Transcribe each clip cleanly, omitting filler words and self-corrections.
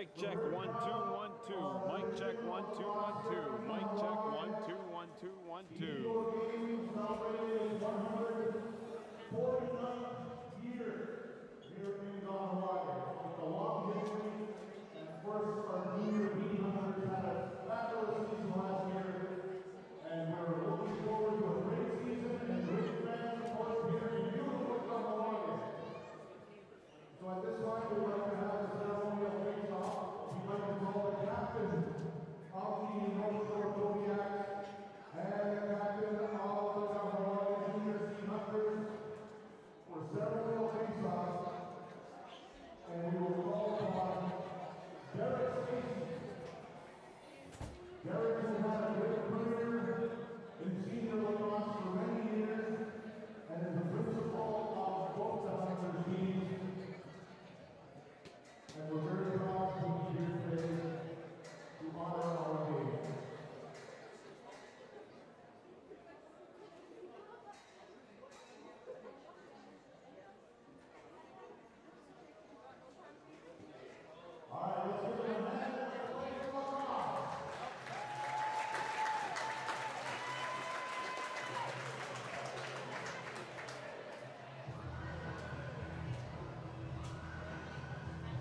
Mic check 1 2 1 2. Mic check 1 2 1 2. Mic check 1 2 1 2 1 2. Years here in Kahnawake. With a long history, and of course our junior beat hunters had a fabulous season last year, and we're looking forward to a great season and great fans, of course, here in beautiful Kahnawake. So at this time, we'd like to have a ceremonial face-off. We'd like to call the captain of the North Shore Kodiaks and the captain of the Kahnawake Junior C Hunters for ceremonial face-off. And we will call upon Derek Stacy. Derek has had a great career in senior lacrosse for many years and is the principal of both the Hunters teams. And we're very proud to be here today to honor our game. All right, let's give it a hand and play the lacrosse.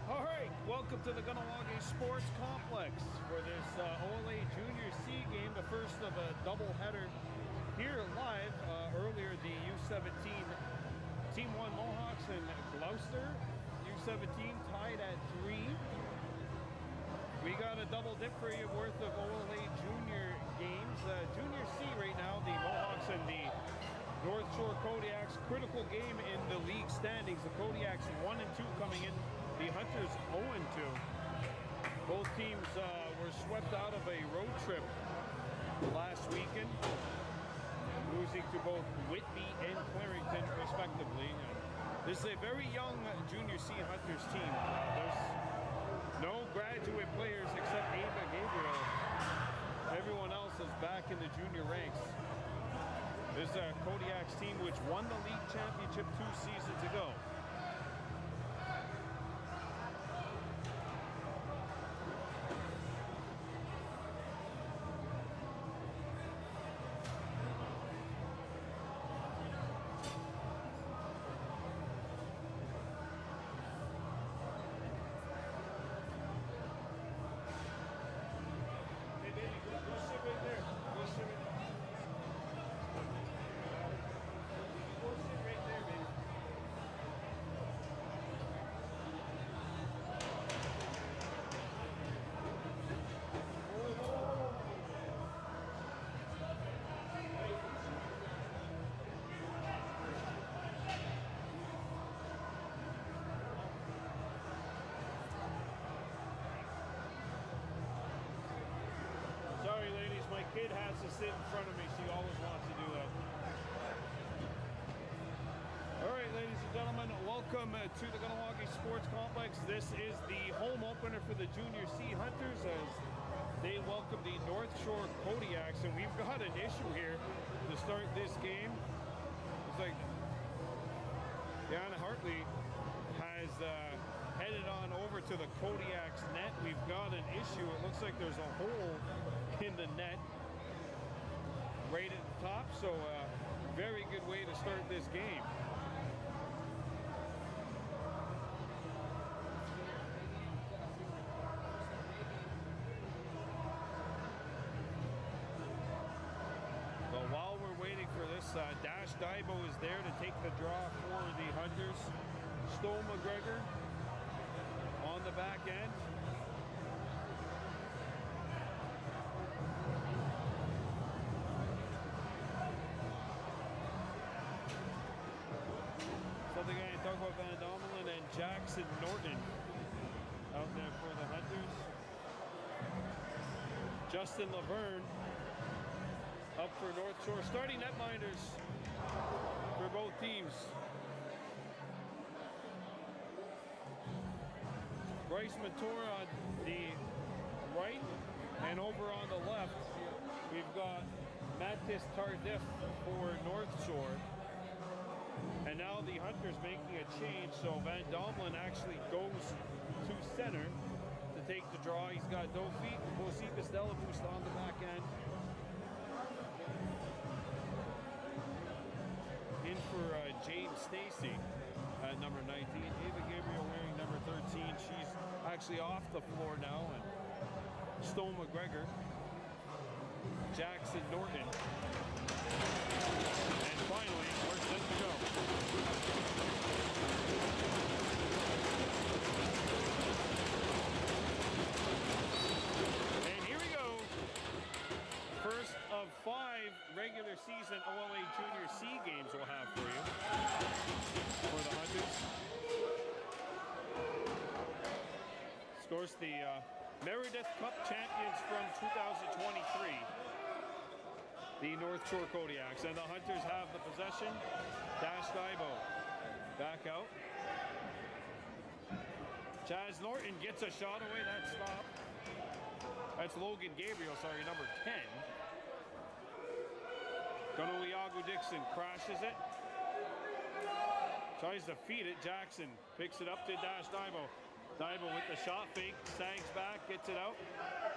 All right, welcome to the Kahnawake Sports Complex for this OLA Junior C game, the first of a doubleheader here live. Earlier, the U17 Team 1 Mohawks and Gloucester U17 tied at 3. We got a double dip for you worth of OLA Junior games. Junior C right now, the Mohawks and the North Shore Kodiaks. Critical game in the league standings. The Kodiaks 1 and 2 coming in. The Hunters 0 and 2. Both teams were swept out of a road trip last weekend, losing to both Whitby and Clarington respectively. This is a very young Junior C Hunters team. There's no graduate players except Ava Gabriel. Everyone else is back in the junior ranks. This is a Kodiaks team which won the league championship 2 seasons ago. Sorry, ladies, my kid has to sit in front of me. She always wants to do that. All right, ladies and gentlemen, welcome to the Kahnawake Sports Complex. This is the home opener for the Junior C Hunters as they welcome the North Shore Kodiaks. And we've got an issue here to start this game. It's like Deanna Hartley has headed on over to the Kodiaks net. We've got an issue. It looks like there's a hole in the net right at the top, so very good way to start this game. But while we're waiting for this, Dash Daibo is there to take the draw for the Hunters. Stowe McGregor on the back end. Something I talk about Van Domelen and Jackson Norton out there for the Hunters. Justin Laverne up for North Shore. Starting netminders for both teams. Bryce Matura on the right, and over on the left, we've got Mattis Tardif for North Shore. And now the Hunters making a change, so Van Domelen actually goes to center to take draw. He's got Dofi, Bosipis, Delaboost on the back end. In for James Stacy at number 19. Ava Gabriel wearing number 13. She's actually off the floor now. And Stone McGregor, Jackson Norton. And finally, we're set to go. And here we go. First of 5 regular season OLA Junior C games we'll have for you. For the Hunters. Of course, the Meredith Cup champions from 2023. The North Shore Kodiaks. And the Hunters have the possession. Dash Dibo back out. Chaz Norton gets a shot away. That stop. That's Logan Gabriel, sorry, number 10. Kahnawake Dixon crashes it. Tries to feed it. Jackson picks it up to Dash Dibo. Dibo with the shot fake. Sags back, gets it out.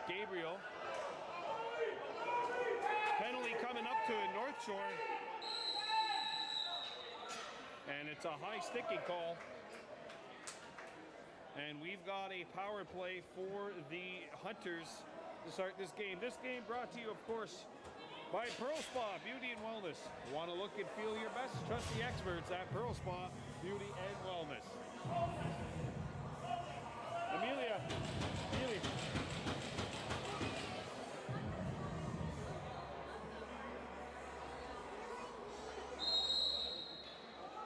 Gabriel. Penalty coming up to North Shore. And it's a high sticking call. And we've got a power play for the Hunters to start this game. This game brought to you, of course, by Pearl Spa Beauty and Wellness. Want to look and feel your best? Trust the experts at Pearl Spa Beauty and Wellness. Amelia.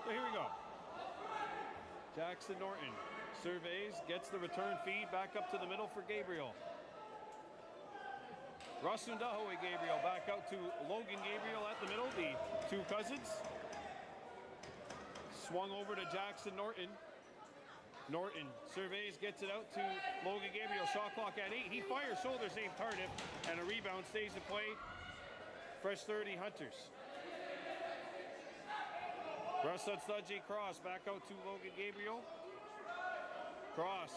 So here we go. Jackson Norton surveys, gets the return feed back up to the middle for Gabriel. Rasundahoe Gabriel back out to Logan Gabriel at the middle, the two cousins. Swung over to Jackson Norton. Norton surveys, gets it out to Logan Gabriel. Shot clock at 8. He fires shoulder save Tardif, and a rebound stays in play. Fresh 30 Hunters. Russell Studgy cross back out to Logan Gabriel. Cross.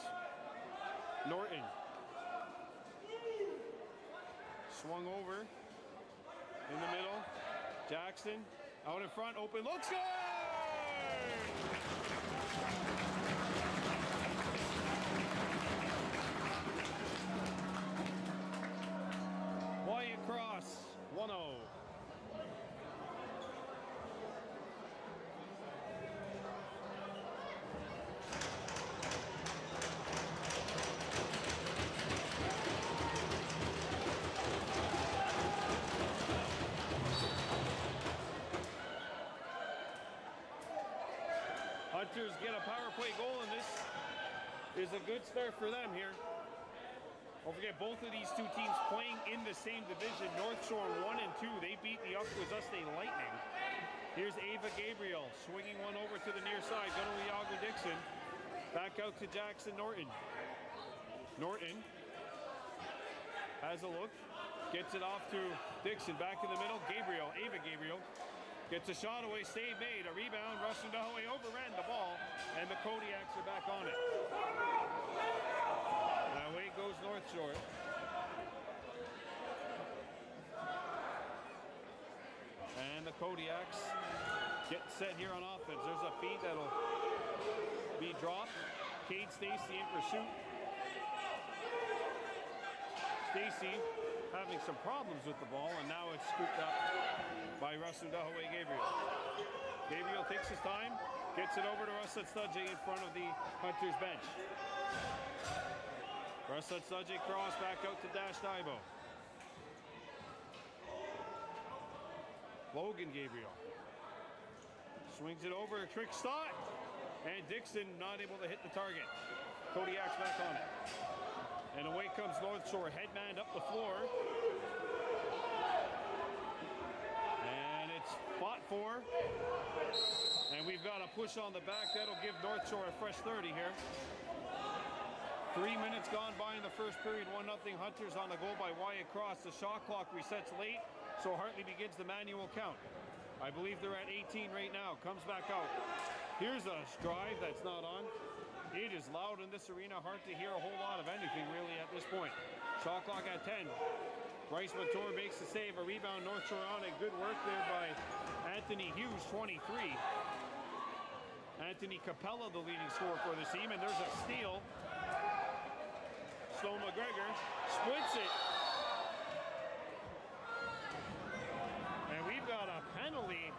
Norton. Swung over. In the middle. Jackson. Out in front. Open look. Score! Wyatt Cross. 1-0. Hunters get a power play goal, and this is a good start for them here. Don't forget, both of these two teams playing in the same division. North Shore 1 and 2. They beat the Akwesasne Lightning. Here's Ava Gabriel swinging one over to the near side. Kahnawake Dixon back out to Jackson Norton. Norton has a look, gets it off to Dixon. Back in the middle, Gabriel, Ava Gabriel. Gets a shot away, save made, a rebound. Rasundahoe overran the ball, and the Kodiaks are back on it. Now away goes North Shore. And the Kodiaks get set here on offense. There's a feed that'll be dropped. Cade Stacy in pursuit. Stacy having some problems with the ball, and now it's scooped up by Rasundahoe Gabriel. Gabriel takes his time, gets it over to Russell Studgy in front of the Hunters bench. Russell Studgy cross back out to Dash Dibo. Logan Gabriel swings it over, a trick shot, and Dixon not able to hit the target. Kodiak's back on it. And away comes North Shore, headman up the floor. And it's fought for. And we've got a push on the back. That'll give North Shore a fresh 30 here. 3 minutes gone by in the first period. 1-0 Hunters on the goal by Wyatt Cross. The shot clock resets late, so Hartley begins the manual count. I believe they're at 18 right now. Comes back out. Here's a drive that's not on. It is loud in this arena. Hard to hear a whole lot of anything really at this point. Shot clock at 10. Bryce Montour makes the save. A rebound, North Shore on it. Good work there by Anthony Hughes, 23. Anthony Capella, the leading scorer for this team, and there's a steal. Sloan McGregor splits it. And we've got a penalty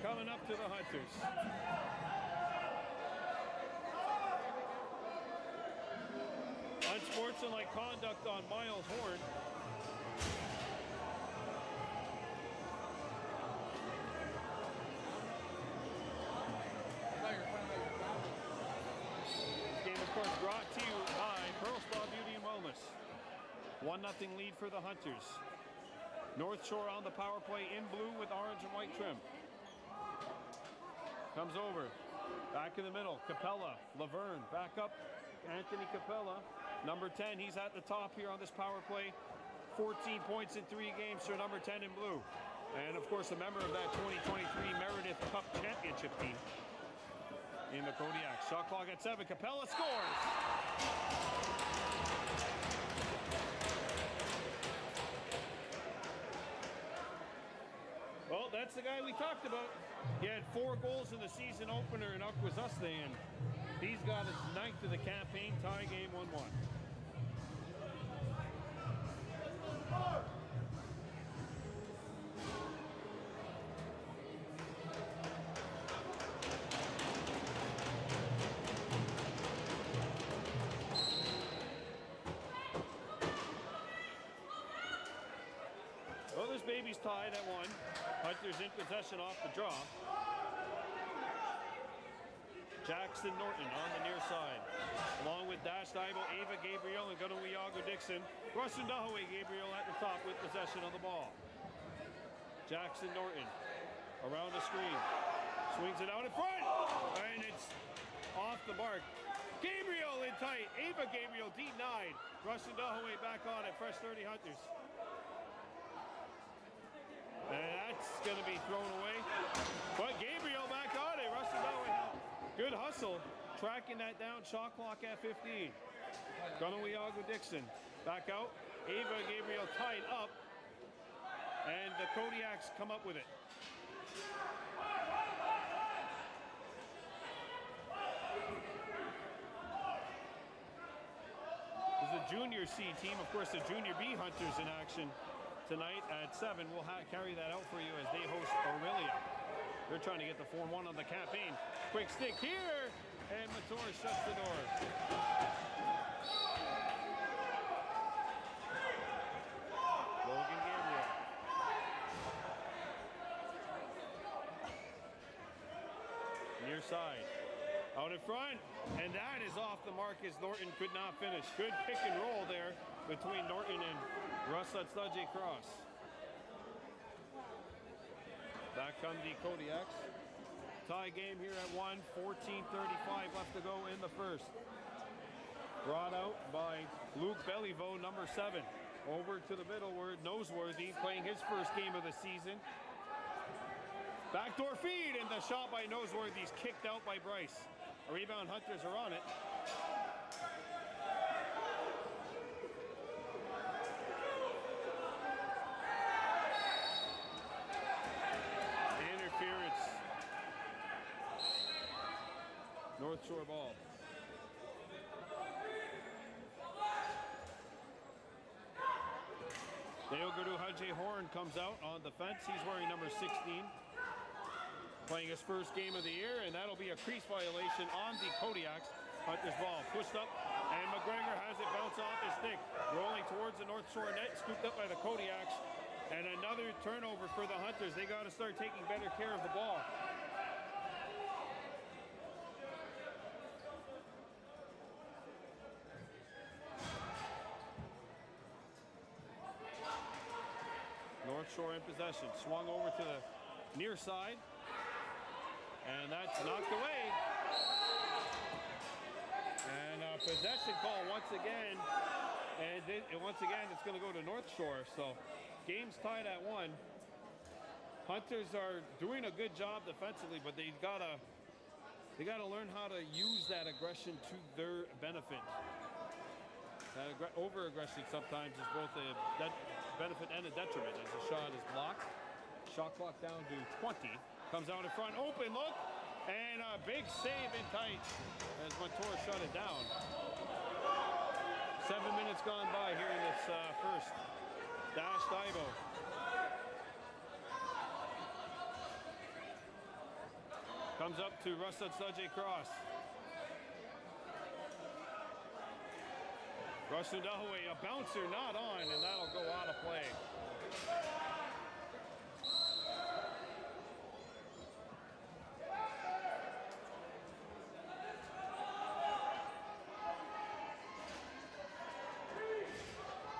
coming up to the Hunters. Unsportsmanlike conduct on Miles Horn. This game, of course, brought to you by Pearl Spa Beauty and Wellness. 1-0 lead for the Hunters. North Shore on the power play in blue with orange and white trim. Comes over. Back in the middle. Capella. Laverne. Back up. Anthony Capella. Number 10. He's at the top here on this power play. 14 points in 3 games for number 10 in blue. And, of course, a member of that 2023 Meredith Cup Championship team in the Kodiaks. Shot clock at 7. Capella scores! Well, that's the guy we talked about. He had 4 goals in the season opener in Akwesasne, and he's got his 9th of the campaign. Tie game 1-1. Well, this baby's tied at 1. Hunters in possession off the draw. Jackson Norton on the near side. Along with Dash Daibo, Ava Gabriel, and Kahnawake Dixon. Russian Dahaway Gabriel at the top with possession of the ball. Jackson Norton around the screen. Swings it out in front. And it's off the mark. Gabriel in tight. Ava Gabriel denied. Russian Dahaway back on it. Fresh 30 Hunters. And that's going to be thrown away. But Gabriel back on it. Russian Dahaway. Good hustle. Tracking that down. Shot clock at 15. Kahnawake Dixon. Back out. Ava Gabriel tied up. And the Kodiaks come up with it. There's a junior C team. Of course, the junior B Hunters in action tonight at 7. We'll carry that out for you as they host Aurelia. They're trying to get the 4-1 on the campaign. Quick stick here, and Mator shuts the door. Logan Gabriel. Near side. Out in front, and that is off the mark as Norton could not finish. Good pick and roll there between Norton and Russell Studge Cross. Back come the Kodiaks. Tie game here at 1, 14:35 left to go in the first. Brought out by Luke Belliveau, number 7. Over to the middle where Noseworthy playing his first game of the season. Backdoor feed, and the shot by Noseworthy is kicked out by Bryce. A rebound, Hunters are on it. Interference. North Shore ball. Deoguru Haji Horn comes out on the fence. He's wearing number 16. Playing his first game of the year, and that'll be a crease violation on the Kodiaks. Hunters ball pushed up, and McGregor has it bounce off his stick. Rolling towards the North Shore net, scooped up by the Kodiaks. And another turnover for the Hunters. They got to start taking better care of the ball. North Shore in possession. Swung over to the near side. And that's knocked away. And a possession call once again. And once again, it's going to go to North Shore. So game's tied at 1. Hunters are doing a good job defensively, but they They got to learn how to use that aggression to their benefit. Over-aggression sometimes is both a benefit and a detriment. As the shot is blocked, shot clock down to 20. Comes out in front, open look, and a big save in tight as Montour shut it down. 7 minutes gone by here in this first. Dash Divo. Comes up to Russet Studje cross. Russell Dahaway, a bouncer not on, and that'll go out of play.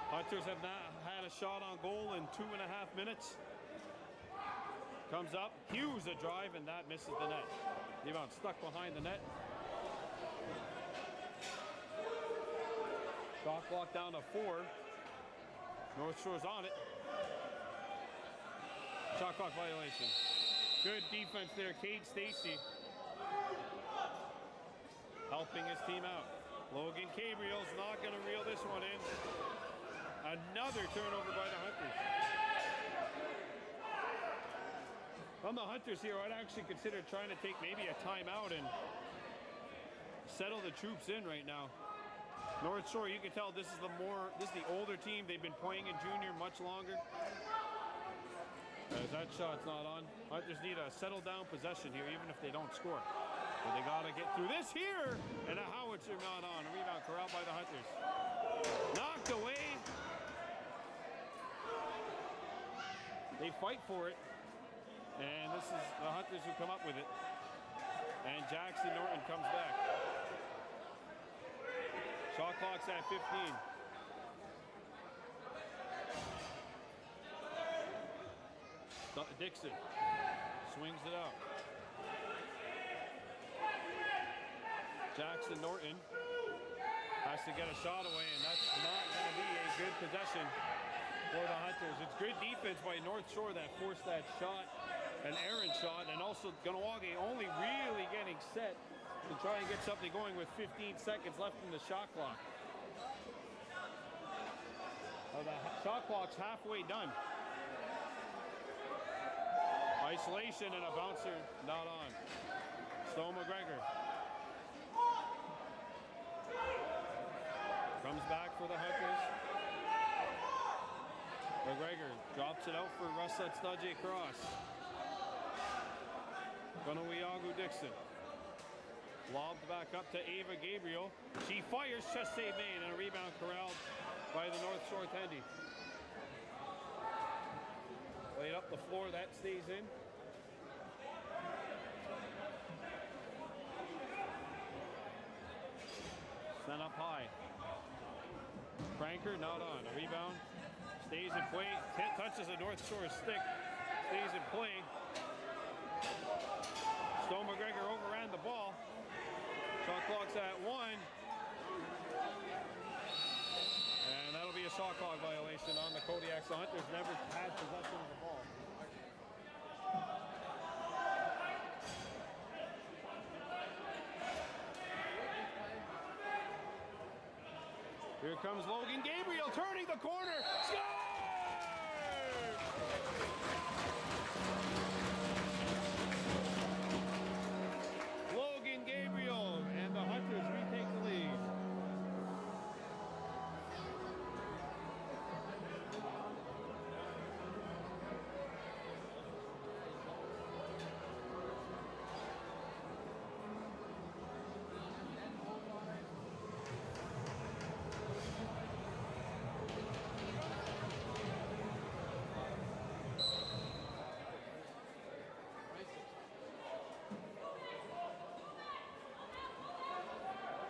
Hunters have not had a shot on goal in 2.5 minutes. Comes up, Hughes a drive, and that misses the net. Rebound stuck behind the net. Shot clock down to 4. North Shore's on it. Shot clock violation. Good defense there, Cade Stacy. Helping his team out. Logan Gabriel's not going to reel this one in. Another turnover by the Hunters. From the Hunters here, I'd actually consider trying to take maybe a timeout and settle the troops in right now. North Shore, you can tell this is the older team. They've been playing in junior much longer. As that shot's not on. Hunters need a settle down possession here, even if they don't score. But they gotta get through this here, and a howitzer not on. A rebound corralled by the Hunters. Knocked away. They fight for it. And this is the Hunters who come up with it. And Jackson Norton comes back. Shot clock's at 15. Dixon swings it out. Jackson Norton has to get a shot away, and that's not going to be a good possession for the Hunters. It's good defense by North Shore that forced that shot, an errant shot, and also Kahnawake only really getting set to try and get something going with 15 seconds left in the shot clock. Well, the shot clock's halfway done. Isolation and a bouncer not on. Stowe McGregor comes back for the Hunters. McGregor drops it out for Russet Studje cross. Kahnawake Dixon. Lobbed back up to Ava Gabriel. She fires, chest save made, and a rebound corralled by the North Shore Tendy. Played up the floor, that stays in. Sent up high. Franker not on. A rebound. Stays in play. Touches the North Shore stick. Stays in play. Stowe McGregor overran the ball. Shot clock's at 1. And that'll be a shot clock violation on the Kodiaks. The Hunters never had possession of the ball. Here comes Logan Gabriel turning the corner. Score! Logan Gabriel and the Hunters retake the lead.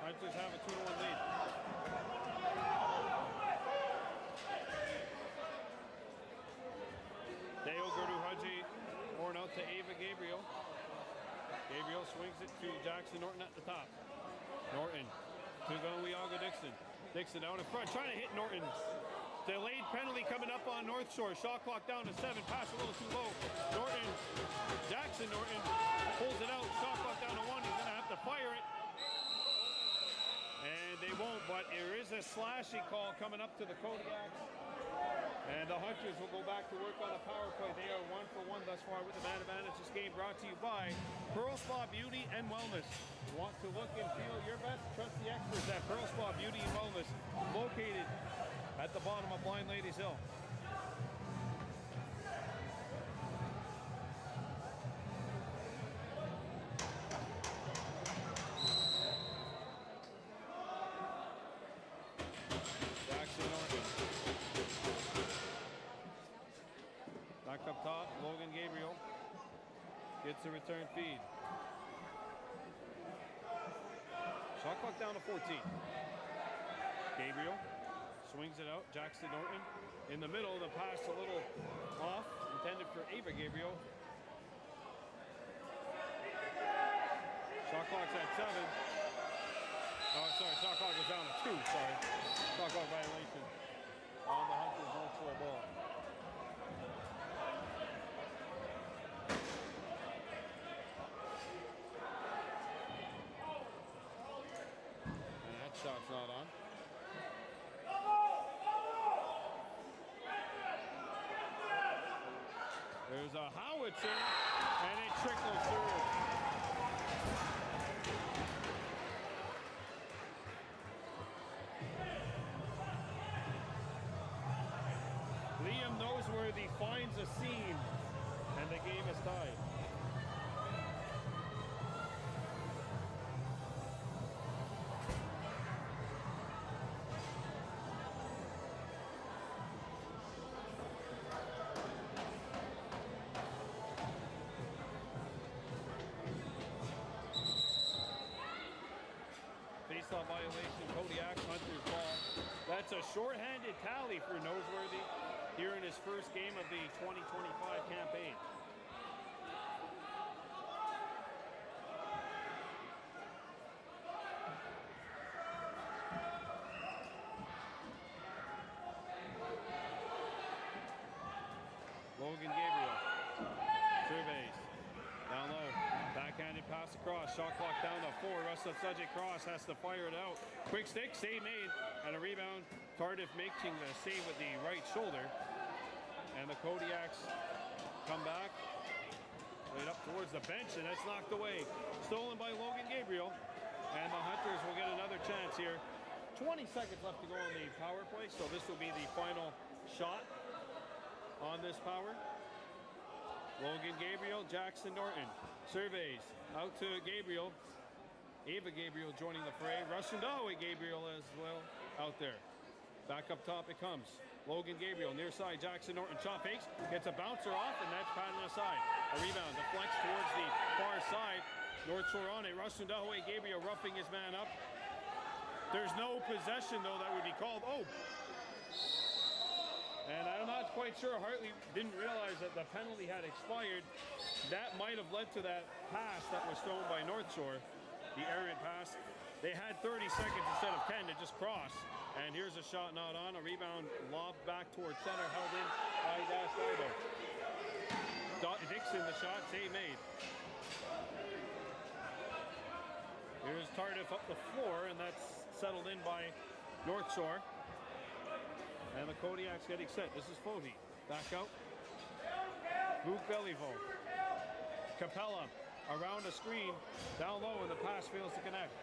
Hunters have a 2-1 lead. Dale Gerdu-Hudgy, born out to Ava Gabriel. Gabriel swings it to Jackson Norton at the top. Norton to Kahnawake Dixon. Dixon out in front, trying to hit Norton. Delayed penalty coming up on North Shore. Shot clock down to 7. Pass a little too low. Norton, Jackson Norton pulls it out. Shot clock down to 1. He's going to have to to fire it. And they won't, but there is a slashing call coming up to the Kodiaks. And the Hunters will go back to work on a power play. They are 1 for 1 thus far with the man advantage. This game brought to you by Pearl Spa Beauty and Wellness. You want to look and feel your best? Trust the experts at Pearl Spa Beauty and Wellness, located at the bottom of Blind Ladies Hill. Back up top, Logan Gabriel gets a return feed. Shot clock down to 14. Gabriel swings it out. Jackson Norton in the middle. The pass a little off, intended for Ava Gabriel. Shot clock's at 7. Oh, sorry, shot clock is down to 2. Sorry. Shot clock violation on the Hunters North Shore ball. Shot's not on. There's a howitzer, and it trickles through. Liam Noseworthy finds a seam, and the game is tied. Face-off violation, Kodiaks, Hunters ball. That's a shorthanded tally for Noseworthy here in his first game of the 2025 campaign. Logan Gabriel surveys. Down low, backhanded pass across, shot clock down to 4. Russell Subject Cross has to fire it out. Quick stick, save made, and a rebound. Tardif making the save with the right shoulder. And the Kodiaks come back, right up towards the bench, and that's knocked away. Stolen by Logan Gabriel, and the Hunters will get another chance here. 20 seconds left to go on the power play, so this will be the final shot on this power. Logan Gabriel, Jackson Norton surveys out to Gabriel. Ava Gabriel joining the fray. Rushandaway Gabriel as well out there. Back up top it comes. Logan Gabriel near side. Jackson Norton shot fakes, gets a bouncer off, and that's patted aside. A rebound deflects towards the far side. North Shore on it. Rushandaway Gabriel roughing his man up. There's no possession though that would be called. Oh! And I'm not quite sure, Hartley didn't realize that the penalty had expired. That might have led to that pass that was thrown by North Shore, the errant pass. They had 30 seconds instead of 10 to just cross. And here's a shot not on, a rebound lobbed back towards center, held in by Dash Libo. Dixon the shot, save made. Here's Tardif up the floor, and that's settled in by North Shore. And the Kodiaks getting set. This is Fohi. Back out. Luke Belliveau. Capella around the screen. Down low, and the pass fails to connect.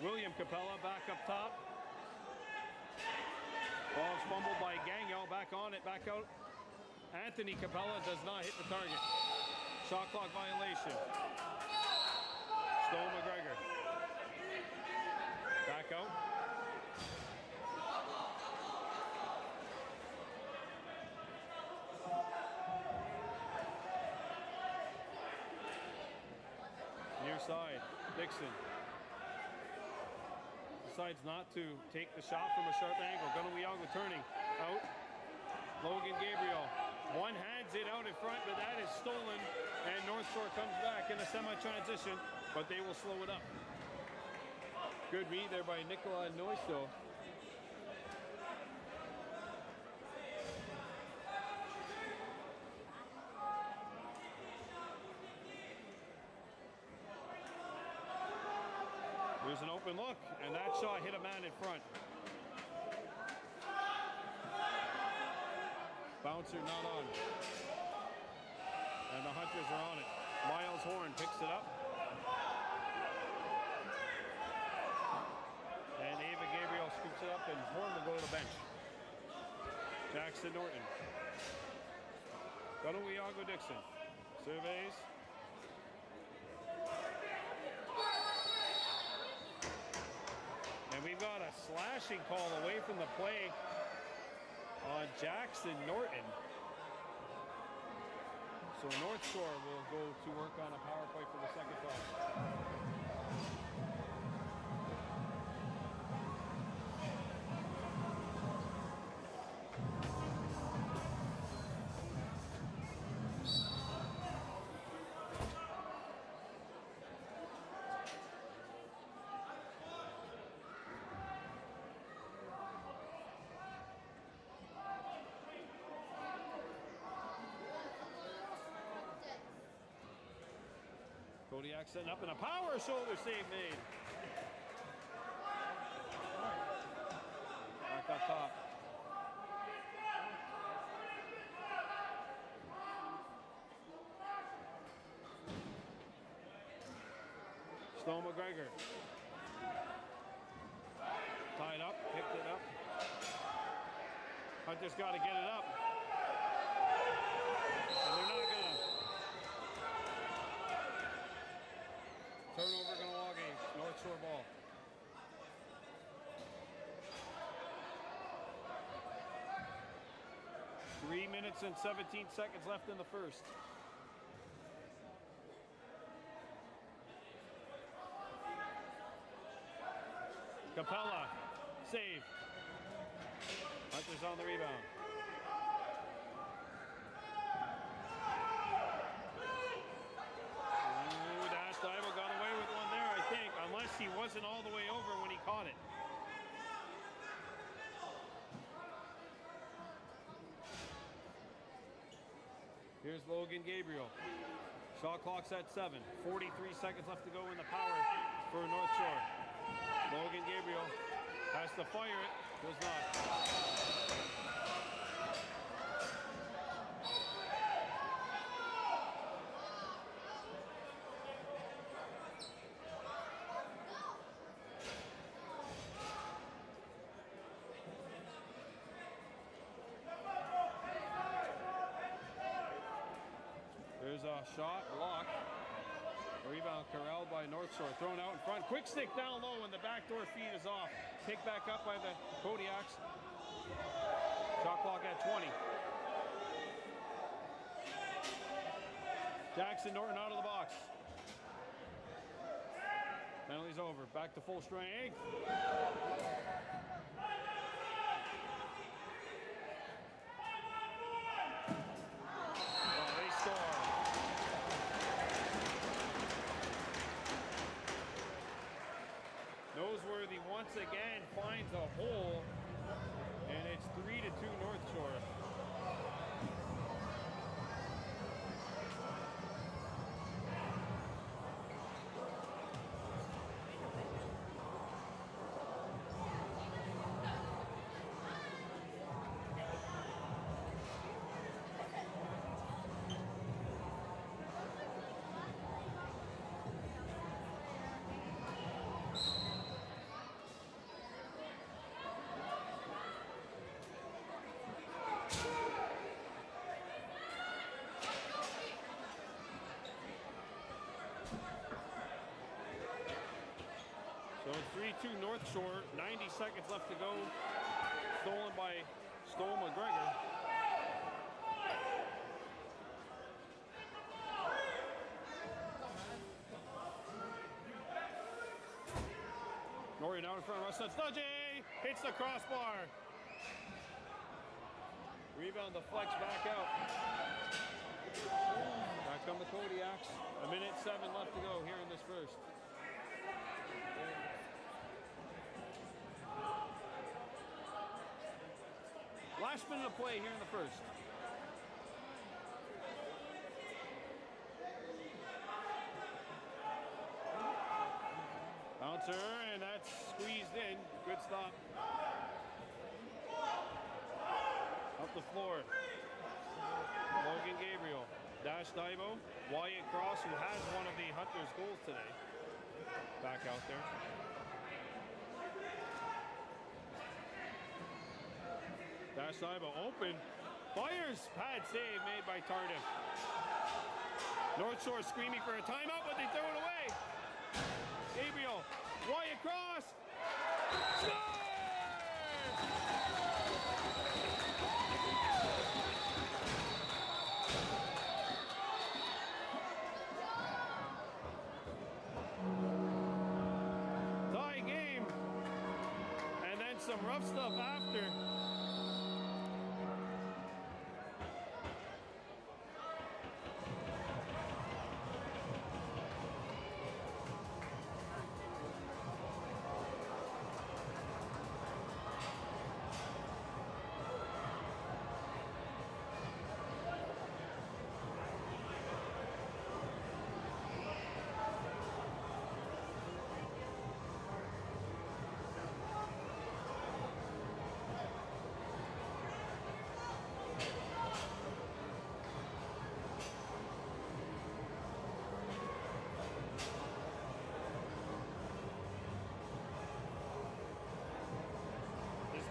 William Capella back up top. Ball's fumbled by Gagnon. Back on it, back out. Anthony Capella does not hit the target. Shot clock violation. Stone McGregor. Back out. Near side, Dixon decides not to take the shot from a sharp angle. Kahnawake turning out. Logan Gabriel one hands it out in front, but that is stolen, and North Shore comes back in a semi-transition, but they will slow it up. Good read there by Nicola Noisto. open look, and that shot hit a man in front. Bouncer not on. And the Hunters are on it. Miles Horn picks it up. And Ava Gabriel scoops it up, and Horn will go to the bench. Jackson Norton. Kahnawake Dixon. Surveys. And we've got a slashing call away from the play on Jackson Norton. So North Shore will go to work on a power play for the second time. Kodiaks setting up, and a power shoulder save made. Back up top. Stone McGregor. Tied up, picked it up. Hunter's got to get it up. And they're not gonna. Turnover Kahnawake, North Shore ball. Three minutes and 17 seconds left in the first. Capella, save. Hunter's on the rebound. Ooh, Dash Dival got away with one there, I think, unless he wasn't all the way over when he caught it. Here's Logan Gabriel. Shot clock's at 7. 43 seconds left to go in the power for North Shore. Logan Gabriel has to fire it. Does not. There's a shot blocked. Rebound corralled by North Shore. Thrown out in front. Quick stick down low, and the backdoor feed is off. Picked back up by the Kodiaks. Shot clock at 20. Jackson Norton out of the box. Penalty's over. Back to full strength. Noseworthy once again finds a hole, and it's 3-2 North Shore. So it's 3-2 North Shore, 90 seconds left to go. Stolen by Stone McGregor. Norton out in front of Russ. Studgey hits the crossbar. Rebound deflects back out. Back come the Kodiaks. 1:07 left to go here in this first. Last minute of play here in the first. Bouncer, and that the floor. Logan Gabriel, Dash Daibo, Wyatt Cross, who has one of the Hunters' goals today, back out there. Dash Daibo open, fires, pad save made by Tardif. North Shore screaming for a timeout, but they throw it away. Gabriel, Wyatt Cross, score! Tie game, and then some rough stuff after.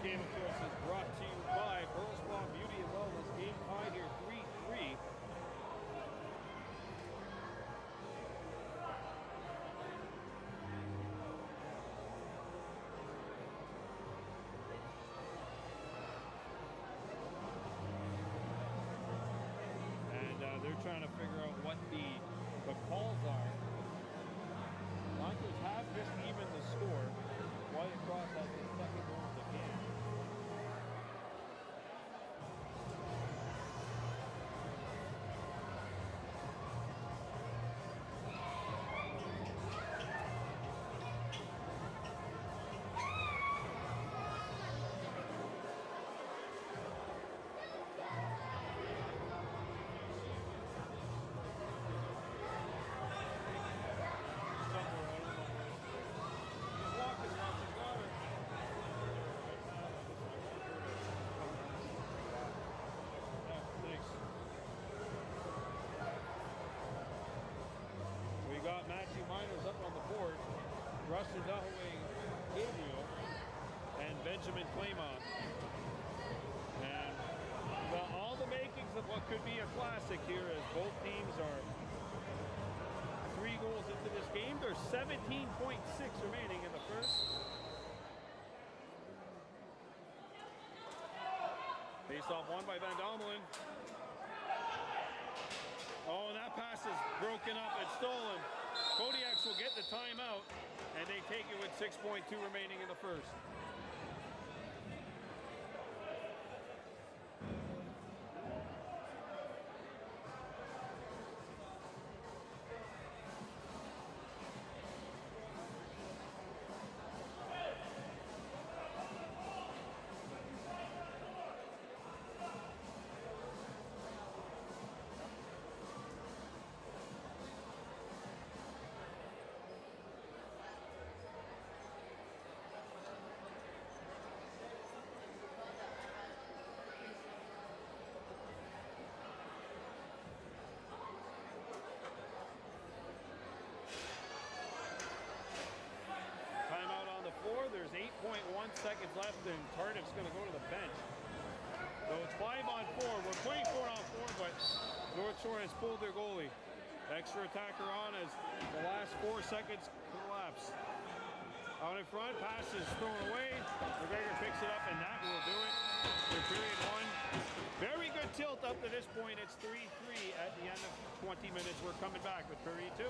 Game, of course, is brought to you by Pearl Spa Beauty and Wellness. Game high here, 3-3. And they're trying to figure out what the calls are. Hunters have just even the score. Wyatt Cross has the second goal of the game. Rustin Dahaway Gabriel and Benjamin Claymont. And well, all the makings of what could be a classic here, as both teams are 3 goals into this game. There's 17.6 remaining in the first. Face off won by Van Domelen. Oh, and that pass is broken up and stolen. Kodiaks will get the timeout, and they take it with 6.2 remaining in the first. There's 8.1 seconds left, and Tardif's going to go to the bench. So it's 5 on 4. We're playing 4 on 4, but North Shore has pulled their goalie. Extra attacker on as the last 4 seconds collapse. Out in front, pass is thrown away. McGregor picks it up, and that will do it for period 1. Very good tilt up to this point. It's 3-3 at the end of 20 minutes. We're coming back with period 2.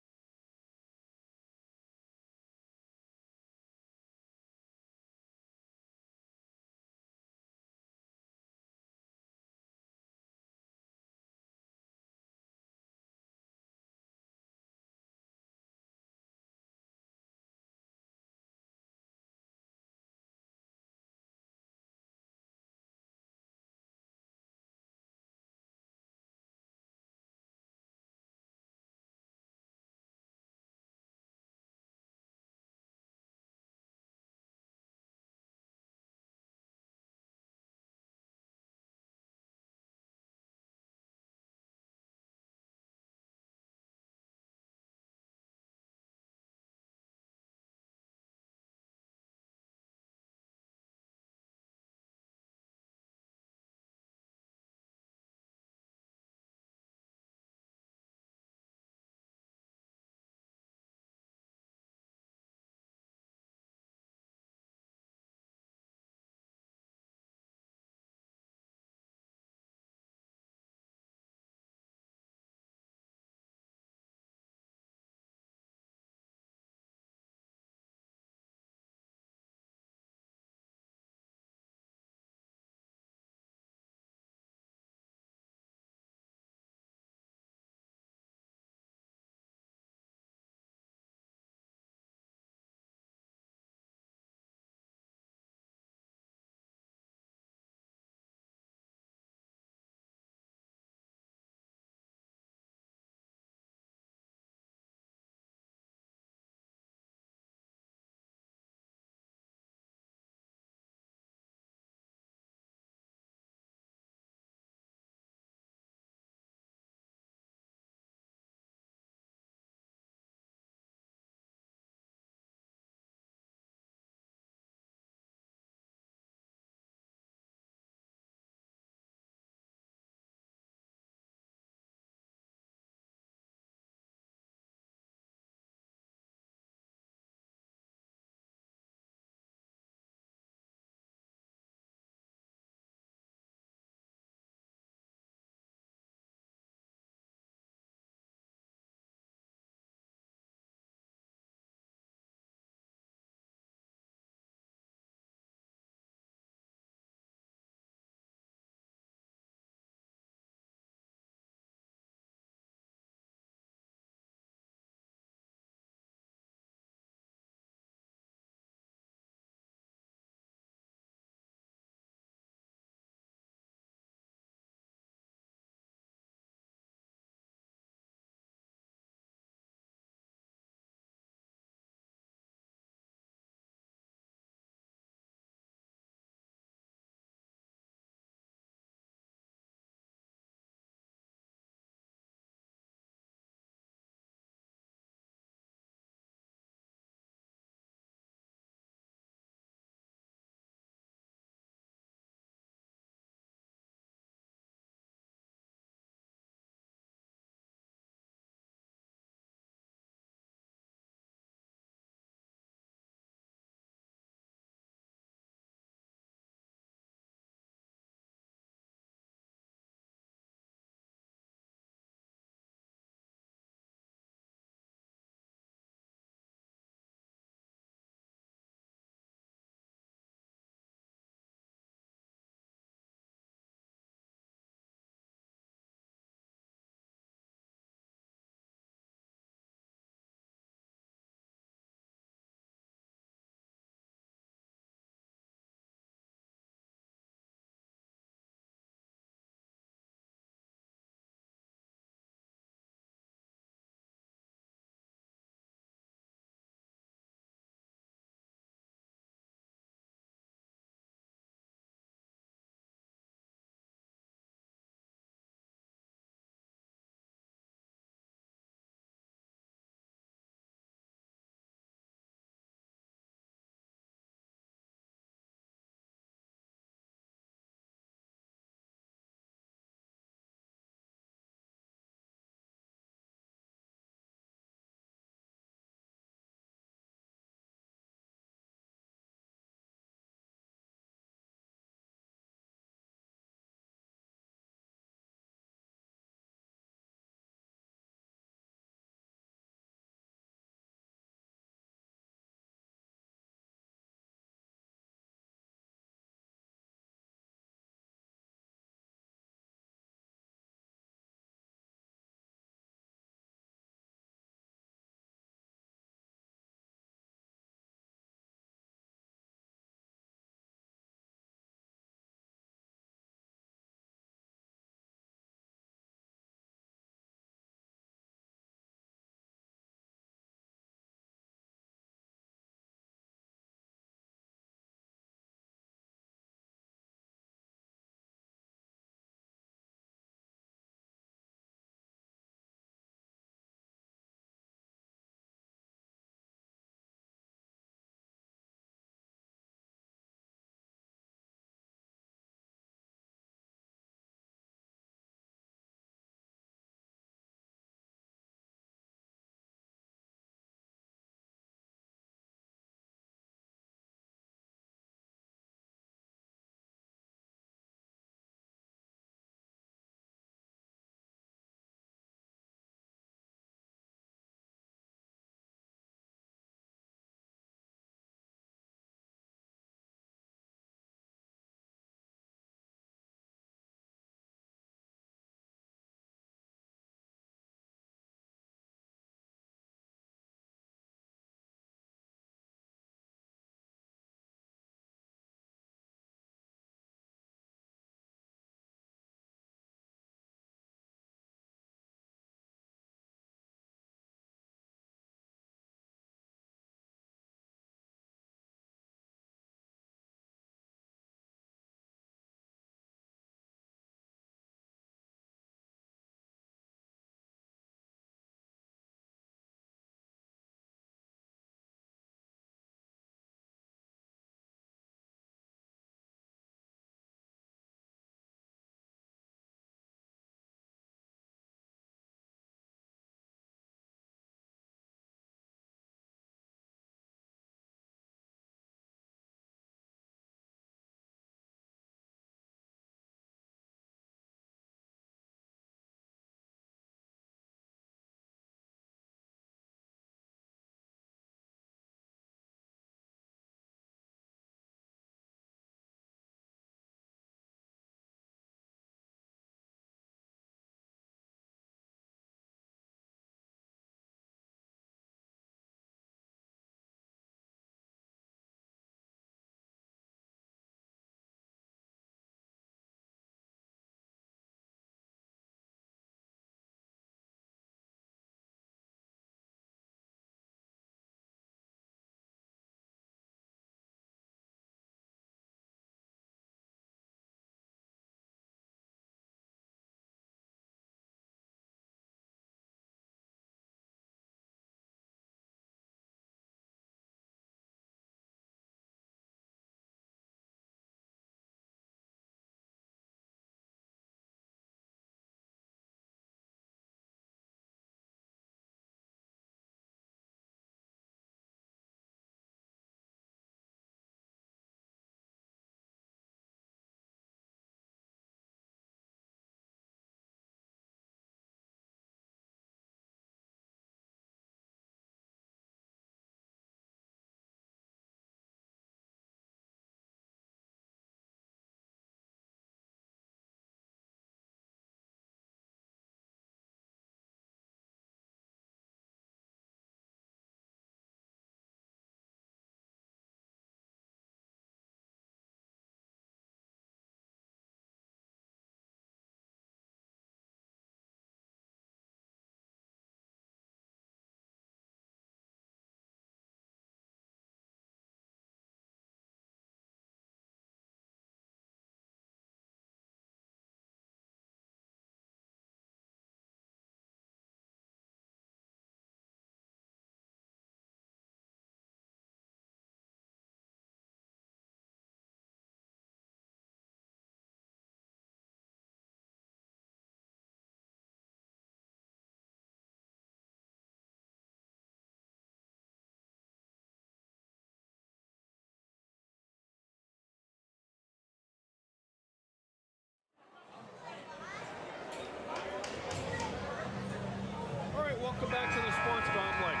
welcome back to the Sports Complex.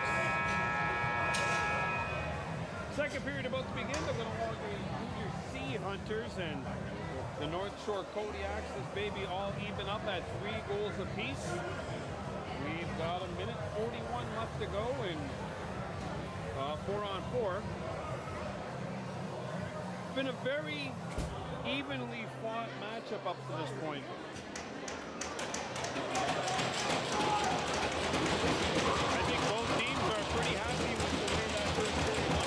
Second period about to begin. The Kahnawake Junior C Hunters and the North Shore Kodiaks. This baby all even up at 3 goals apiece. We've got a minute 41 left to go in 4-on-4. It's been a very evenly fought matchup up to this point. I think both teams are pretty happy with the way that first period went.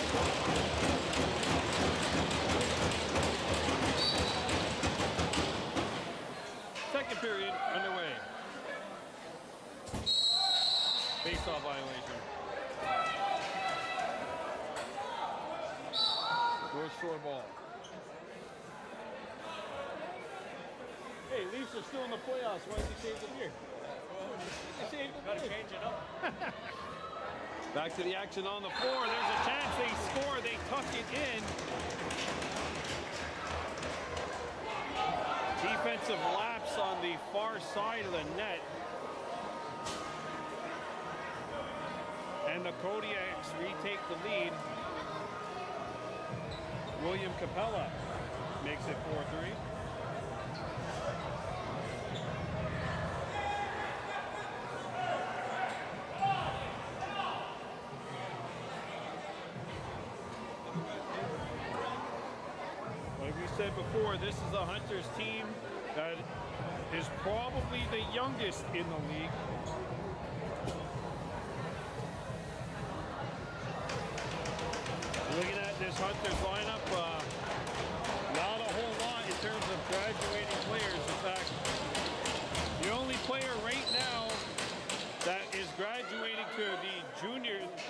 Second period underway. Face-off violation. North Shore ball. Hey, Leafs are still in the playoffs. Why did you save them here? Gotta change it up. Back to the action on the floor. There's a chance they score. They tuck it in. Defensive lapse on the far side of the net. And the Kodiaks retake the lead. William Capella makes it 4-3. Said before, this is a Hunters team that is probably the youngest in the league. Looking at this Hunters lineup, not a whole lot in terms of graduating players. In fact, the only player right now that is graduating to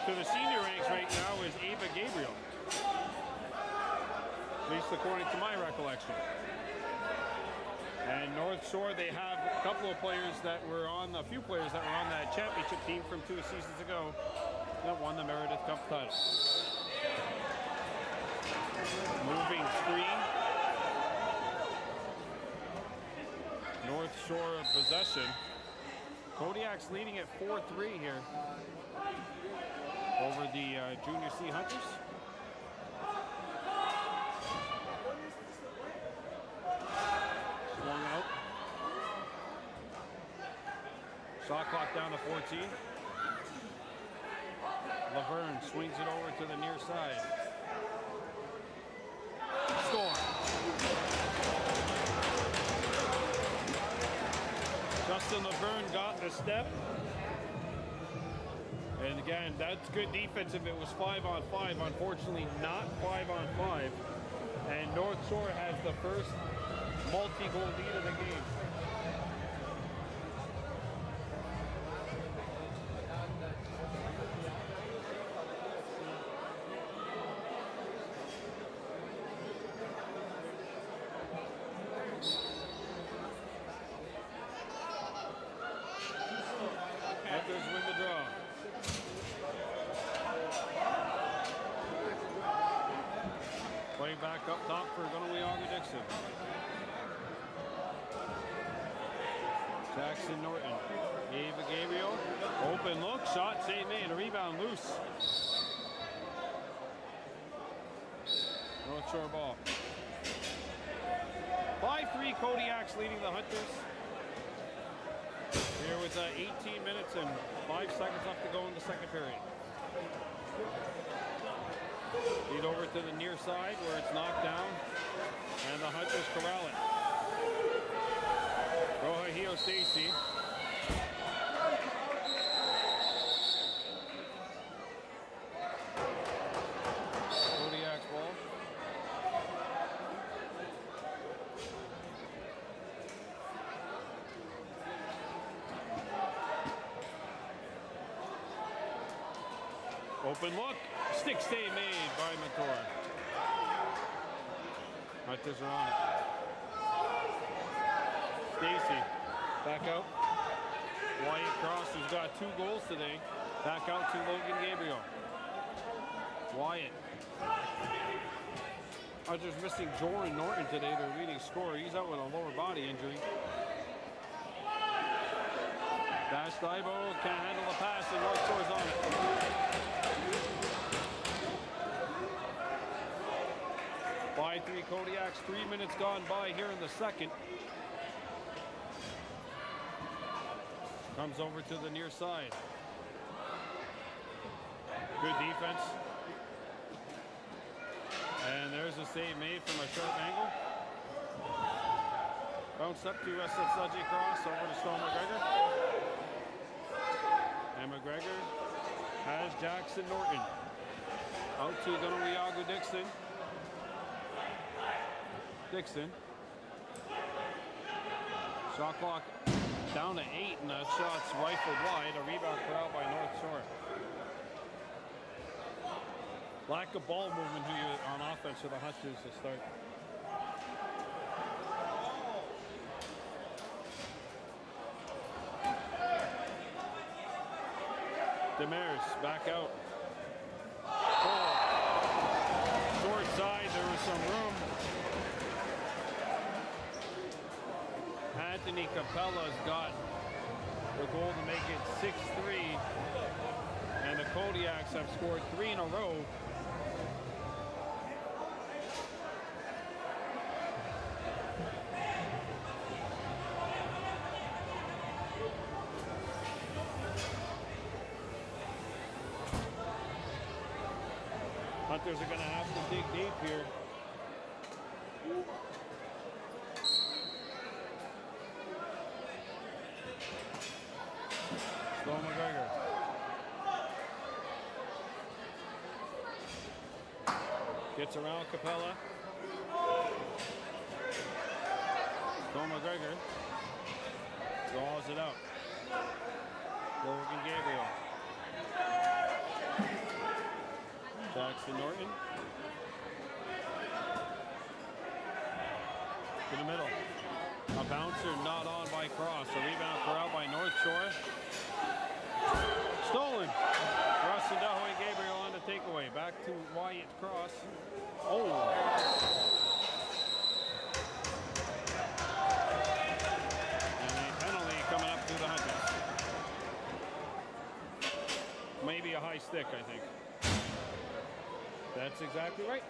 the senior ranks right now is Ava Gabriel. At least according to my recollection. And North Shore, they have a couple of players that were on, a few players that were on that championship team from 2 seasons ago that won the Meredith Cup title. Moving screen. North Shore possession. Kodiaks leading at 4-3 here over the Junior C Hunters. Swung out. Shot clock down to 14. Laverne swings it over to the near side. Score. Justin Laverne got the step. And again, that's good defense if it was 5-on-5. Unfortunately, not 5-on-5. And North Shore has the first multi-goal lead of the game. Hunters win the draw. Play back up top for Kahnawake Dixon. Jackson Norton. Ava Gabriel. Open look. Shot save made. A rebound loose. North Shore ball. 5-3 Kodiaks leading the Hunters. Here with 18 minutes and 5 seconds left to go in the second period. Lead over to the near side where it's knocked down. And the Hunters corral it. Rohahio Stacy. Kodiak's ball. Open look. Stick stay made by Mentor. Hunters are on it. Stacy, back out. Wyatt Cross, who's got 2 goals today. Back out to Logan Gabriel. Wyatt. Hunters missing Jordan Norton today, their leading scorer. He's out with a lower body injury. Dash Dibo can't handle the pass, and North Shore's on it. By 3 Kodiaks, 3 minutes gone by here in the second. Comes over to the near side. Good defense. And there's a save made from a sharp angle. Bounced up to Sludgy Cross over to Stone McGregor. And McGregor has Jackson Norton. Out to Kahnawake Dixon. Dixon. Shot clock down to 8, and that shot's rifled wide. A rebound corralled by North Shore. Lack of ball movement here on offense for the Hunters to start. Demers back out. Oh. Short side, there was some room. Anthony Capella's got the goal to make it 6-3. And the Kodiaks have scored 3 in a row. Hunters are going to have to dig deep here. Stone McGregor. Gets around Capella. Stone McGregor draws it out. Logan Gabriel. Jackson Norton. To the middle. A bouncer not on by Cross. A rebound corralled by North Shore. Stolen. Russ and Dahoe Gabriel on the takeaway. Back to Wyatt Cross. Oh. And a penalty coming up to the Hunters. Maybe a high stick, I think. That's exactly right.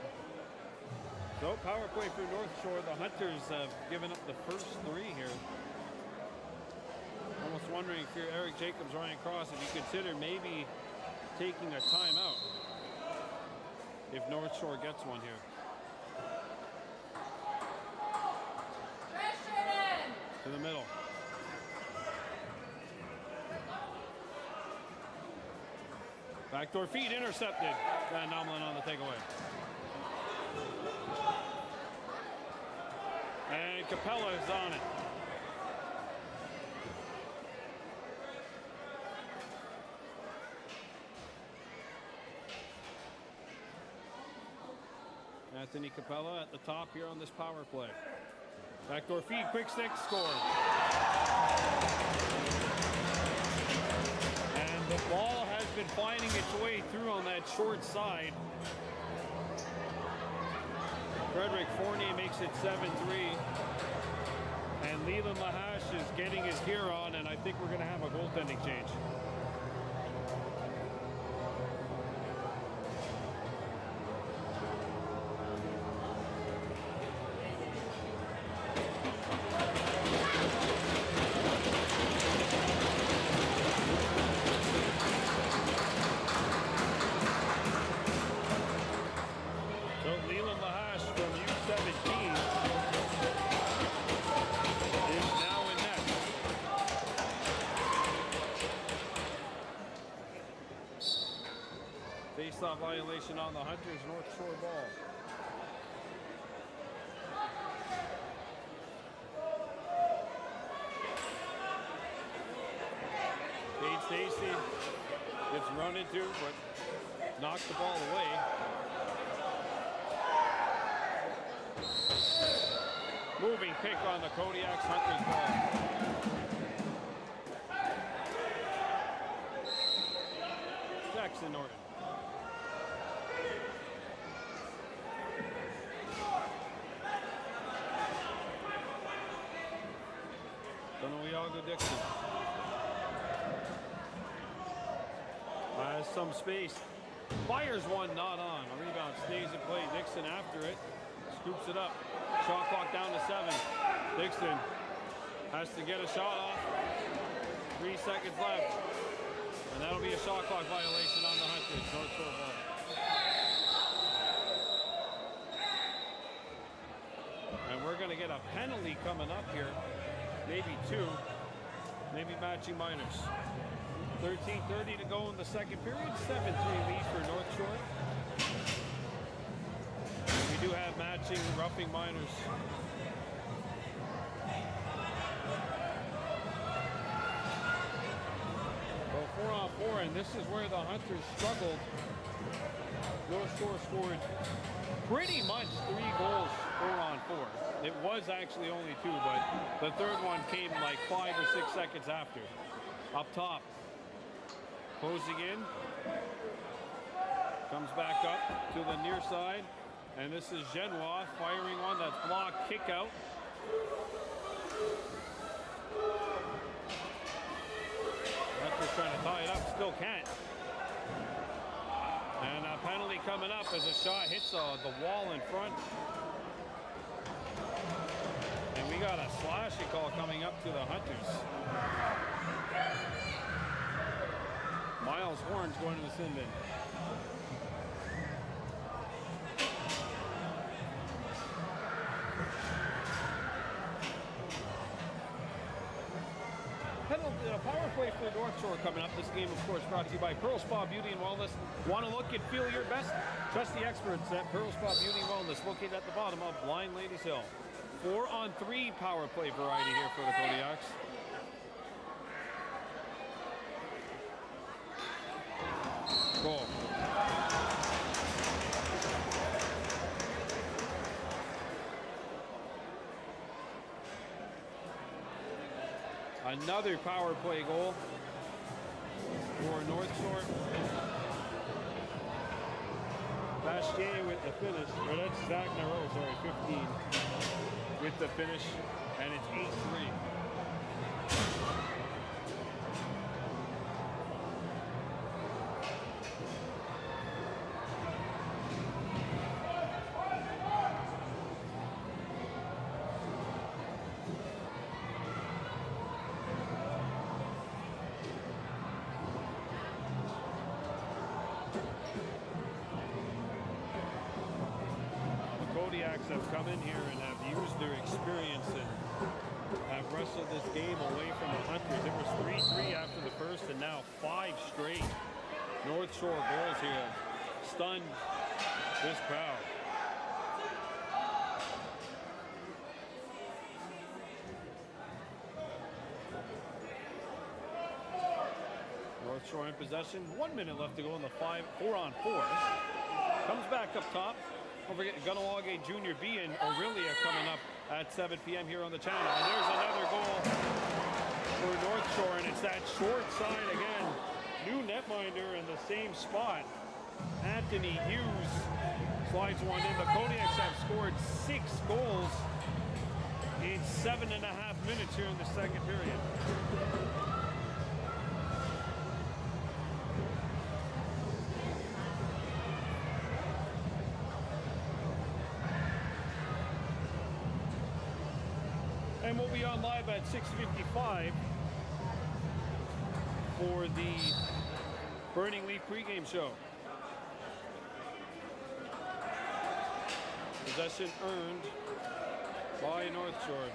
So power play for North Shore. The Hunters have given up the first 3 here. Almost wondering if you're Eric Jacobs, Ryan Cross, if you consider maybe taking a timeout if North Shore gets one here. To the middle. Backdoor feed intercepted. Van Nomlin on the takeaway. And Capella is on it. Anthony Capella at the top here on this power play. Backdoor feed, quick stick, score. And the ball has been finding its way through on that short side. Frederick Fournier makes it 7-3. And Leland Lahash is getting his gear on, and I think we're going to have a goaltending change. Face-off violation on the Hunters North Shore ball. Paige Stacy gets run into, but knocks the ball away. Moving pick on the Kodiaks Hunters ball. Jackson Norton. Kahnawake Dixon. lost some space. Fires one, not on. A rebound stays in play. Dixon after it. Scoops it up. Shot clock down to 7. Dixon has to get a shot off. 3 seconds left. And that'll be a shot clock violation on the Hunters. North Shore ball. And we're going to get a penalty coming up here. Maybe 2. Maybe matching minors. 13:30 to go in the second period. 7-3 lead for North Shore. And we do have matching roughing minors. Well, 4-on-4, and this is where the Hunters struggled. North Shore scored pretty much 3 goals 4-on-4. It was actually only 2, but the third one came like 5 or 6 seconds after. Up top. Closing in. Comes back up to the near side. And this is Genois firing one that's blocked. Kick out. Hunters trying to tie it up. Still can't. And a penalty coming up as a shot hits the wall in front. And we got a slashing call coming up to the Hunters. Miles Horns going to the sin bin. Power play for North Shore coming up. This game, of course, brought to you by Pearl Spa Beauty and Wellness. Want to look and feel your best? Trust the experts at Pearl Spa Beauty and Wellness, located at the bottom of Blind Ladies Hill. 4-on-3 power play variety here for the Kodiaks. Goal. Another power play goal for North Shore. Bastier with the finish, or that's Zach Naro, sorry, 15 with the finish, and it's 8-3. Kodiaks have come in here and have used their experience and have wrestled this game away from the Hunters. It was 3-3 after the first, and now 5 straight North Shore goals here. Stunned this crowd. North Shore in possession. 1 minute left to go in the 4-on-4. Comes back up top. Don't forget Kahnawake Junior B and Aurelia coming up at 7 p.m. here on the channel. And there's another goal for North Shore, and it's that short side again. New netminder in the same spot. Anthony Hughes slides one in. The Kodiaks have scored 6 goals in 7.5 minutes here in the second period. And we'll be on live at 6:55 for the Burning Leaf pregame show. Possession earned by North Shore.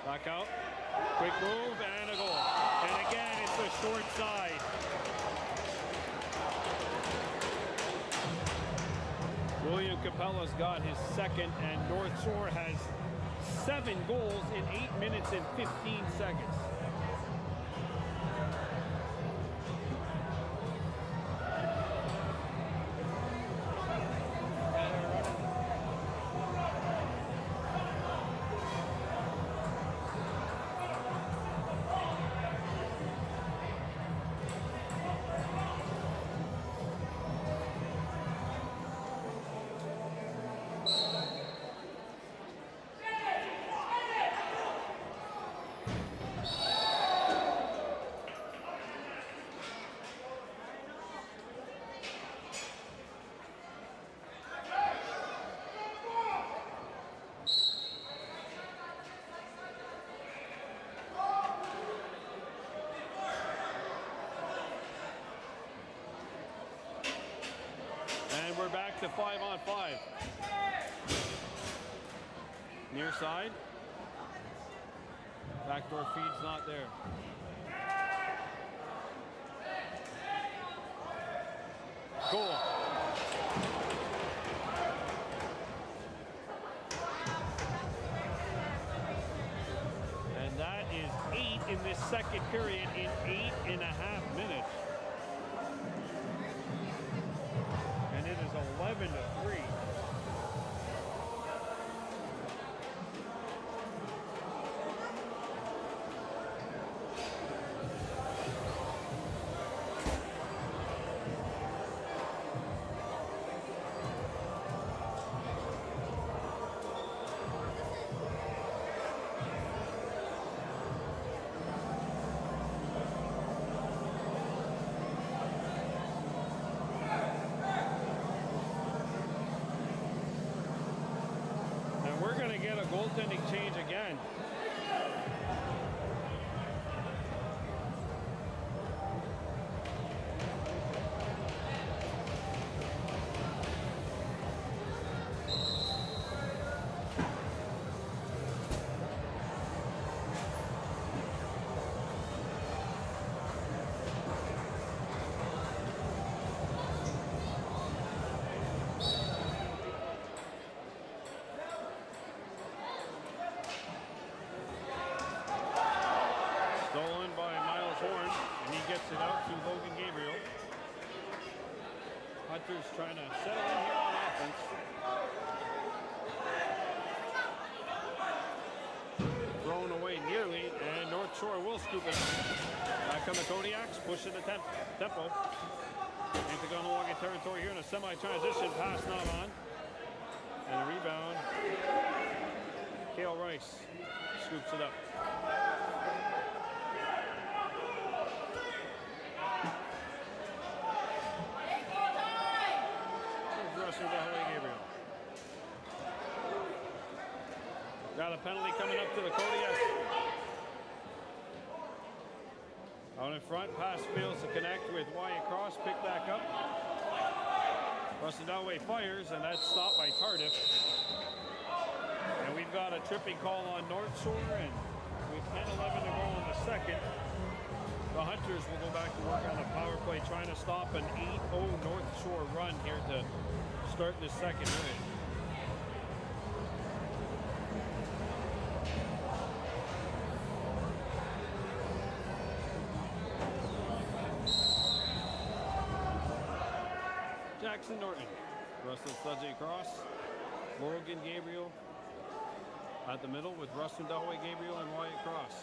Back out, quick move, and a goal. And again, it's a short side. William Capella's got his second, and North Shore has 7 goals in 8 minutes and 15 seconds. on 5. Near side. Backdoor feed's not there. Goal. And that is 8 in this second period in 8.5 minutes. And it is 11-3. Get a goaltending change again. It out to Logan Gabriel. Hunters trying to settle in here on offense. Thrown away nearly, and North Shore will scoop it up. Back on the Kodiaks, pushing the tempo. Into Kahnawake territory here in a semi-transition pass not on. And a rebound. Kale Rice scoops it up. Gabriel. Got a penalty coming up to the Kodiaks. Out in front, pass fails to connect with Wyatt Cross, pick back up. Russell fires, and that's stopped by Tardif. And we've got a tripping call on North Shore, and with 10-11 to go in the second, the Hunters will go back to work on a power play, trying to stop an 8-0 North Shore run here to start this second period. Jackson Norton, Russell Studley across, Logan Gabriel at the middle with Russell Dahway Gabriel and Wyatt Cross.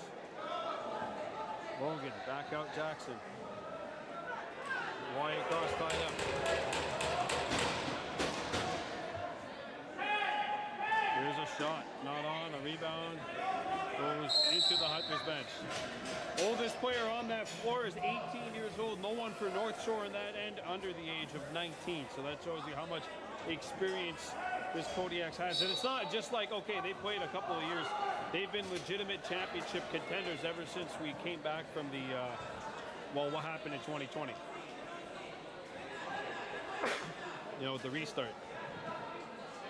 Logan back out Jackson. Wyatt Cross tied up. Here's a shot, not on, a rebound, goes into the Hunters bench. Oldest player on that floor is 18 years old, no one for North Shore in that end under the age of 19. So that shows you how much experience this Kodiaks has. And it's not just like, okay, they played a couple of years. They've been legitimate championship contenders ever since we came back from the, well, what happened in 2020. You know, the restart.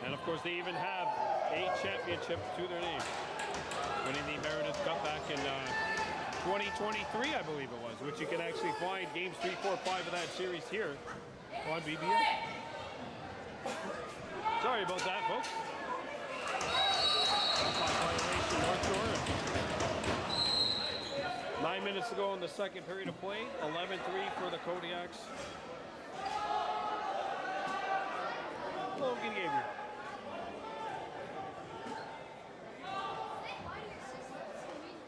And of course, they even have a championship to their name. Winning the Meredith Cup back in 2023, I believe it was, which you can actually find games 3, 4, 5 of that series here on BBS. Sorry about that, folks. North Shore. 9 minutes to go in the second period of play. 11-3 for the Kodiaks. Logan Gabriel.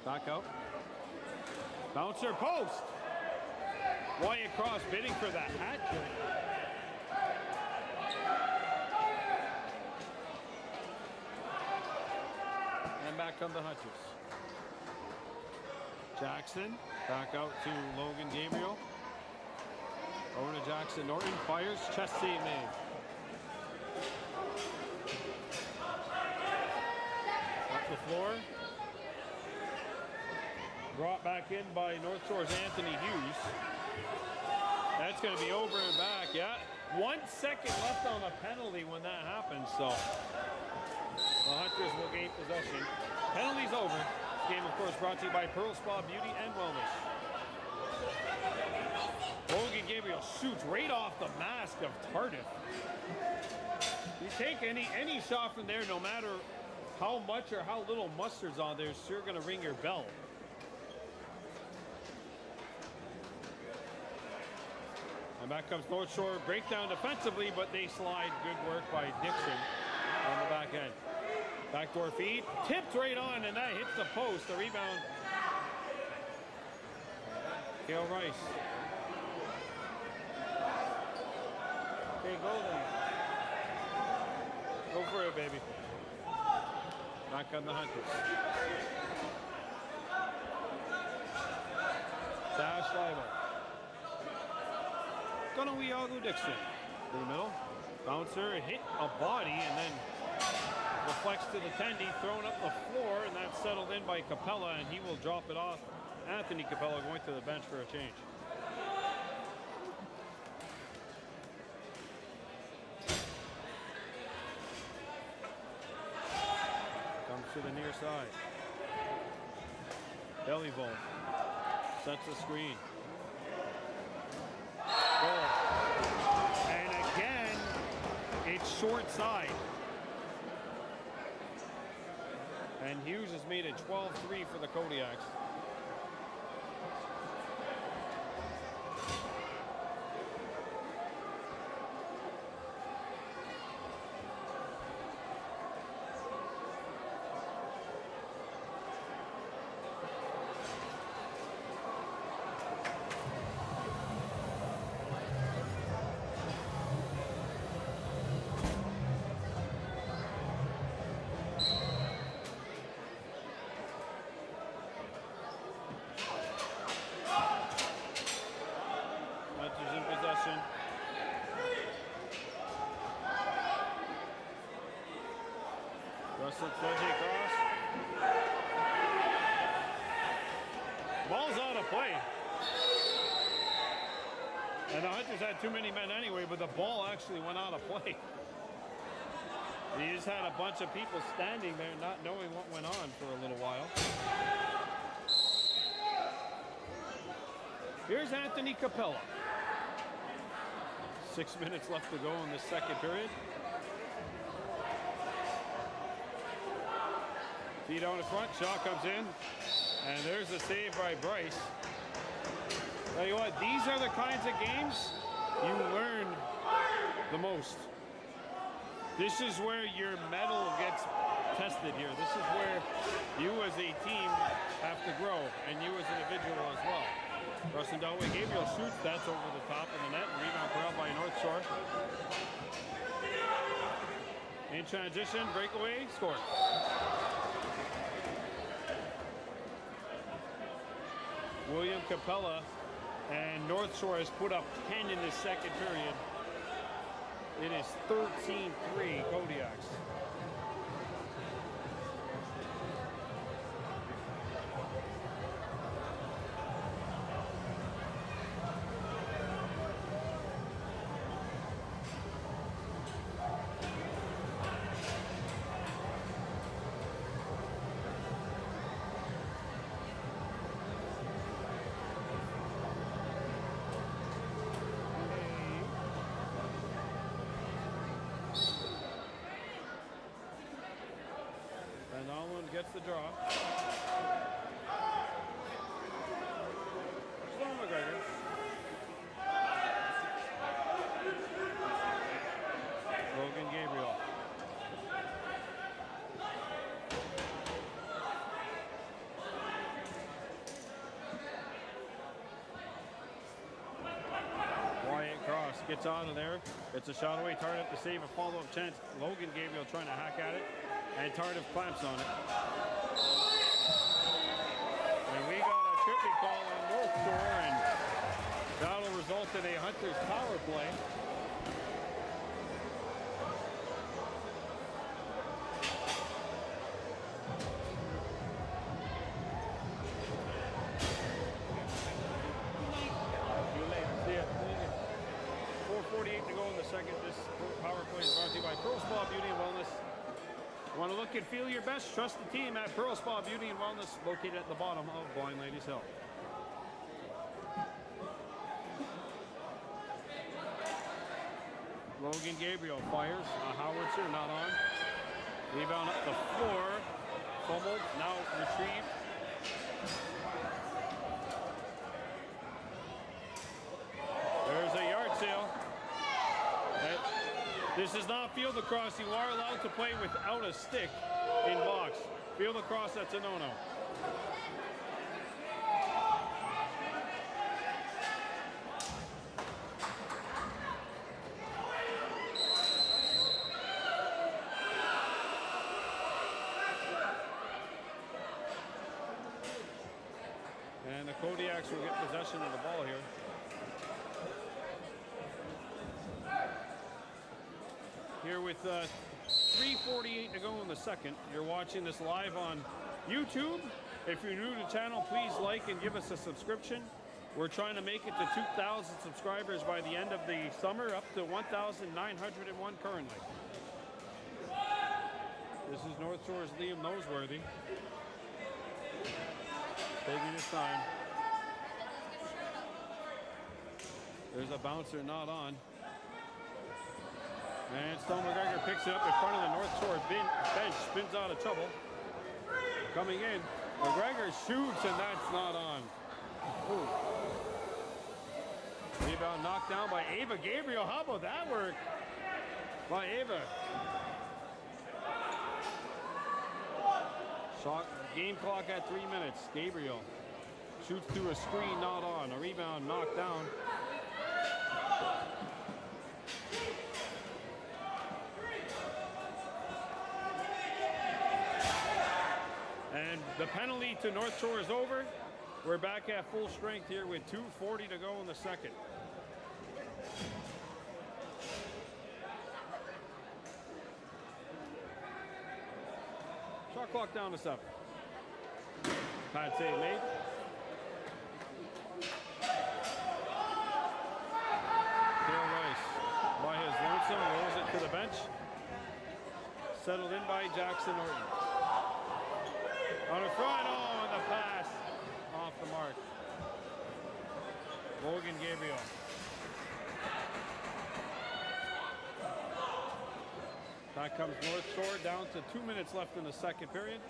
Back out. Bouncer post. Wyatt Cross bidding for that hat trick. And back come the Hunters. Jackson back out to Logan Gabriel. Over to Jackson Norton. Fires. Chest save made. Up the floor. Brought back in by North Shore's Anthony Hughes. That's going to be over and back, yeah. 1 second left on the penalty when that happens, so the Hunters will gain possession. Penalty's over. This game, of course, brought to you by Pearl Spa Beauty and Wellness. Logan Gabriel shoots right off the mask of Tardif. You take any shot from there, no matter how much or how little mustard's on there, it's sure going to ring your bell. And back comes North Shore. Breakdown defensively, but they slide. Good work by Dixon on the back end. Backdoor feed. Tipped right on, and that hits the post. The rebound. Kale Rice. Okay, go then. Go for it, baby. Back on the Hunters. Dash Leiber. Kahnawake Dixon. In the middle. Bouncer hit a body and then reflects to the tendy, thrown up the floor, and that's settled in by Capella, and he will drop it off. Anthony Capella going to the bench for a change. To the near side. Belly vault. Sets the screen. Goal. And again, it's short side. And Hughes has made it 12-3 for the Kodiaks. Ball's out of play. And the Hunters had too many men anyway, but the ball actually went out of play. You just had a bunch of people standing there not knowing what went on for a little while. Here's Anthony Capella. 6 minutes left to go in the second period. Feet on the front, shot comes in, and there's a save by Bryce. Tell you what, these are the kinds of games you learn the most. This is where your mettle gets tested here. This is where you as a team have to grow, and you as an individual as well. Rustin Delway Gabriel shoots, that's over the top of the net. Rebound corralled by North Shore. In transition, breakaway, score. William Capella, and North Shore has put up 10 in the second period. It is 13-3 Kodiaks. Gets the draw. Sloan McGregor. Logan Gabriel. Wyatt Cross gets out of there. It's a shot away. Tardif to save a follow-up chance. Logan Gabriel trying to hack at it. And Tardif clamps on it. And we got a tripping call on North Shore, and that'll result in a Hunters power play. See ya. 4:48 to go in the Beauty and Wellness. Want to look and feel your best? Trust the team at Pearl Spa Beauty and Wellness, located at the bottom of Blind Ladies Hill. Logan Gabriel fires. Howitzer not on. Rebound up the floor. Fumbled. Now retrieved. There's a yard sale. This is not field lacrosse. You are allowed to play without a stick in box. Field lacrosse, that's a no-no. And the Kodiaks will get possession of the ball here. Here with 3:48 to go in the second. You're watching this live on YouTube. If you're new to the channel, please like and give us a subscription. We're trying to make it to 2,000 subscribers by the end of the summer, up to 1,901 currently. This is North Shore's Liam Noseworthy. Taking his time. There's a bouncer not on. And Stone McGregor picks it up in front of the North Shore bench, spins out of trouble. Coming in, McGregor shoots, and that's not on. Ooh. Rebound knocked down by Ava Gabriel. How about that work by Ava? Shot, game clock at 3 minutes. Gabriel shoots through a screen, not on. A rebound knocked down. And the penalty to North Shore is over. We're back at full strength here with 2:40 to go in the second. Shot clock down to 7. Pad save made. Dale Rice by his lonesome rolls it to the bench. Settled in by Jackson Norton. On the front, oh, and the pass off the mark. Logan Gabriel. Back comes North Shore, down to 2 minutes left in the second period.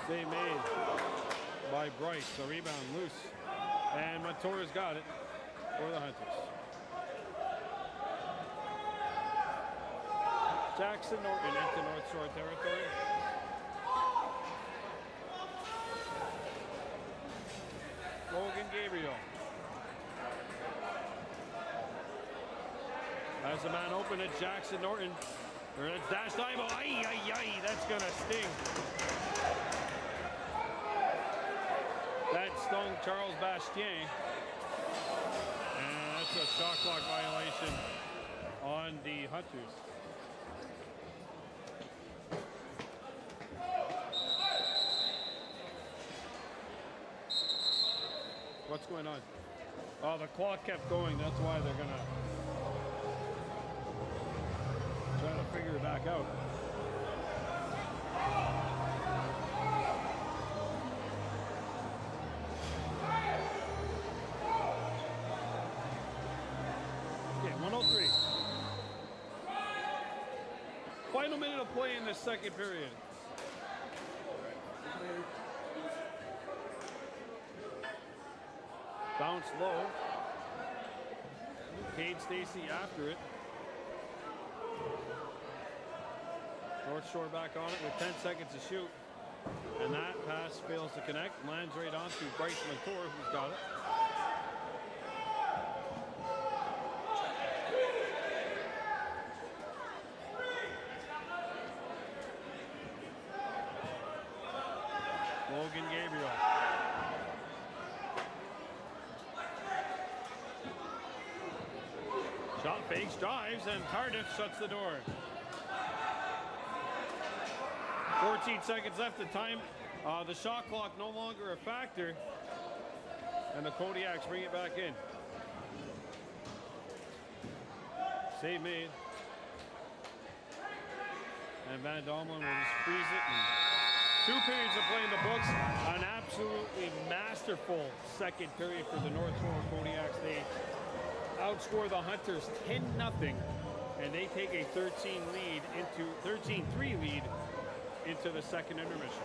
Save made by Bryce. A rebound loose. And Montora's got it for the Hunters. Jackson Norton into North Shore territory. Logan Gabriel. Has the man open at Jackson Norton. Or it's dashed eyeball. Ay, ay, ay. That's going to sting. That stung Charles Bastien. And that's a shot clock violation on the Hunters. What's going on? Oh, the clock kept going. That's why they're going to try to figure it back out. Okay, 103. Final minute of play in this second period. Bounce low. Cade Stacy after it. North Shore back on it with 10 seconds to shoot. And that pass fails to connect. Lands right onto Bryce Montour, who's got it. Logan Gabriel. Shot fakes, drives, and Tardif shuts the door. 14 seconds left of time. The shot clock no longer a factor. And the Kodiaks bring it back in. Save made. And Van Domelen will just freeze it. And 2 periods of play in the books. An absolutely masterful second period for the North Shore Kodiaks. They outscore the Hunters 10-0. And they take a 13-3 lead into the second intermission.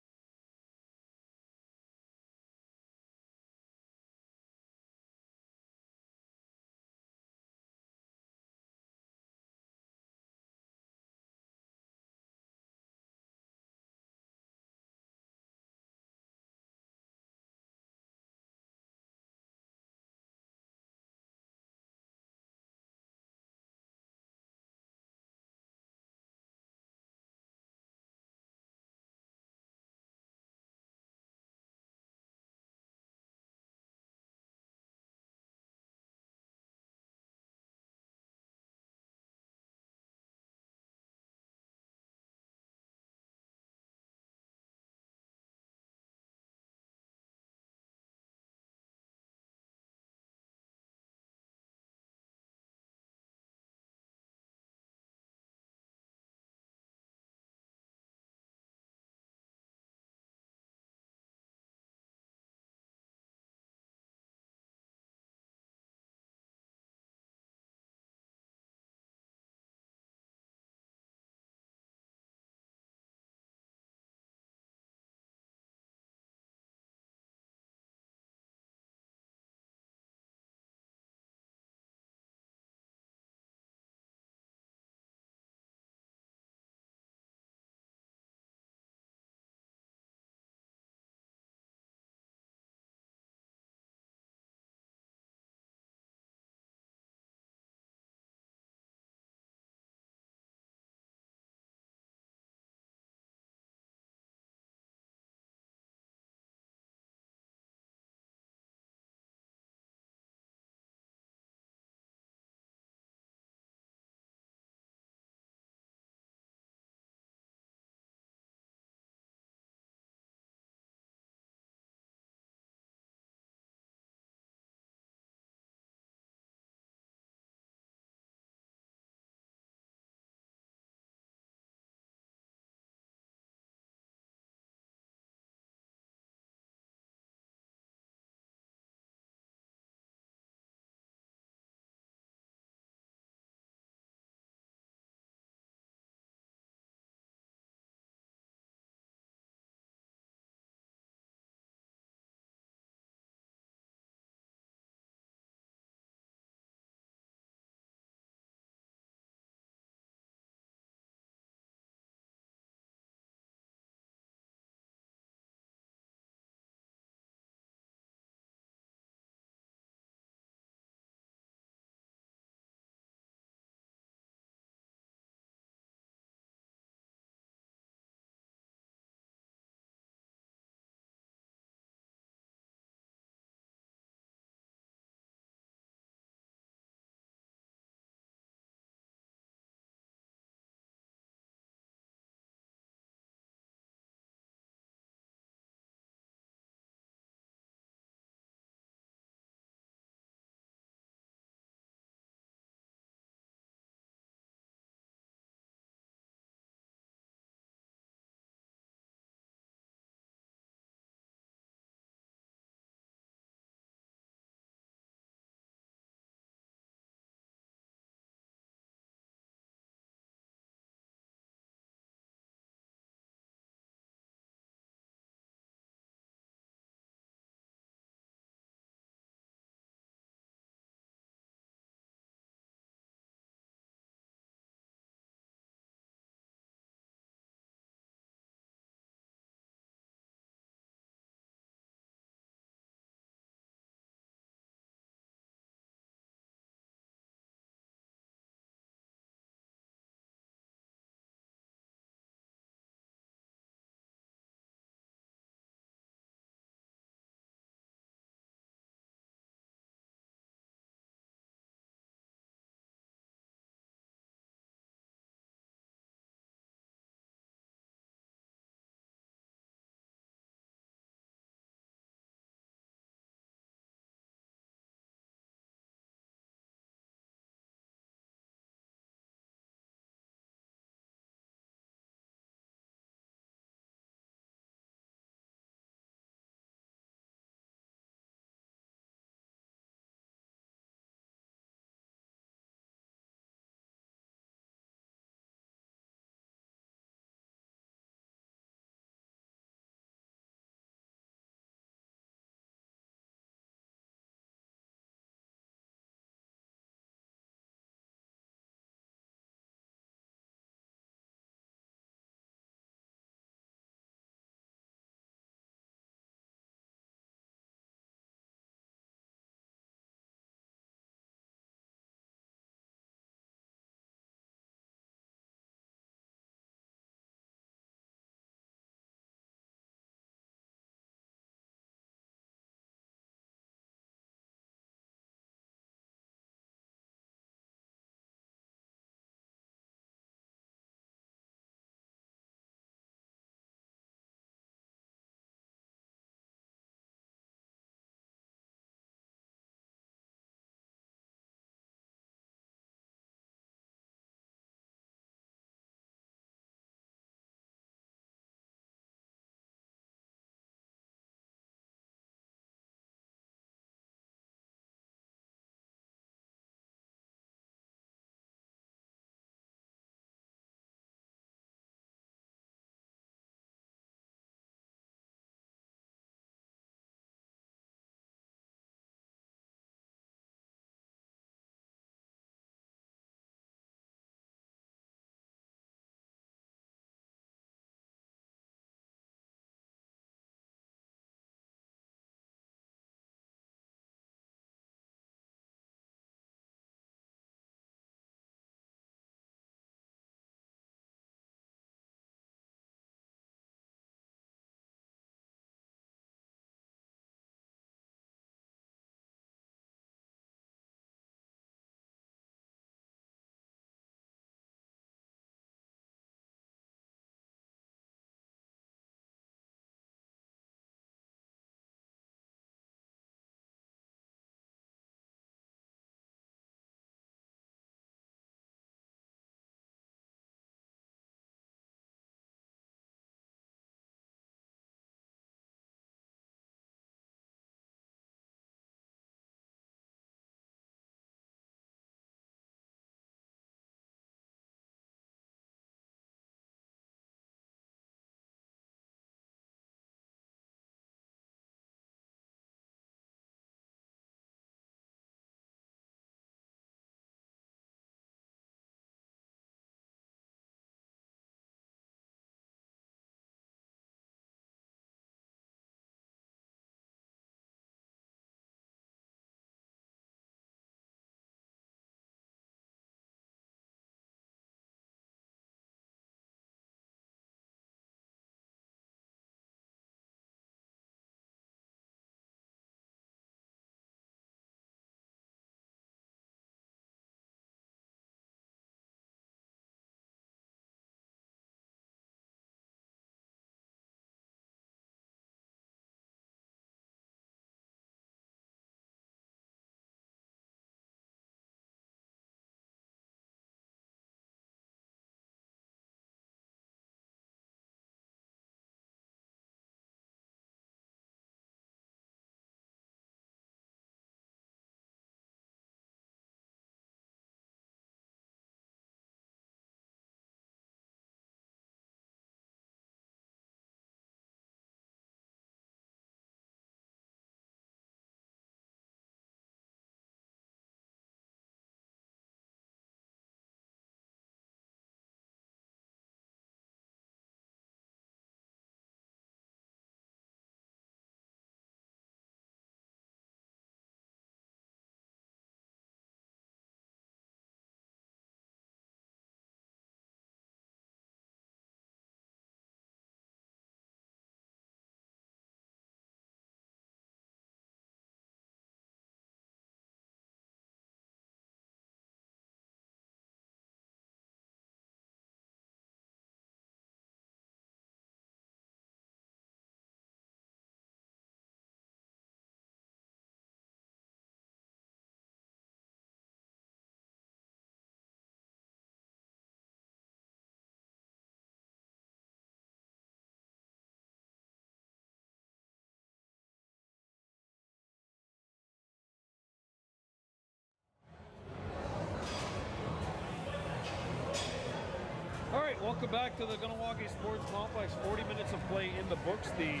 back to the Kahnawake Sports Complex. 40 minutes of play in the books. The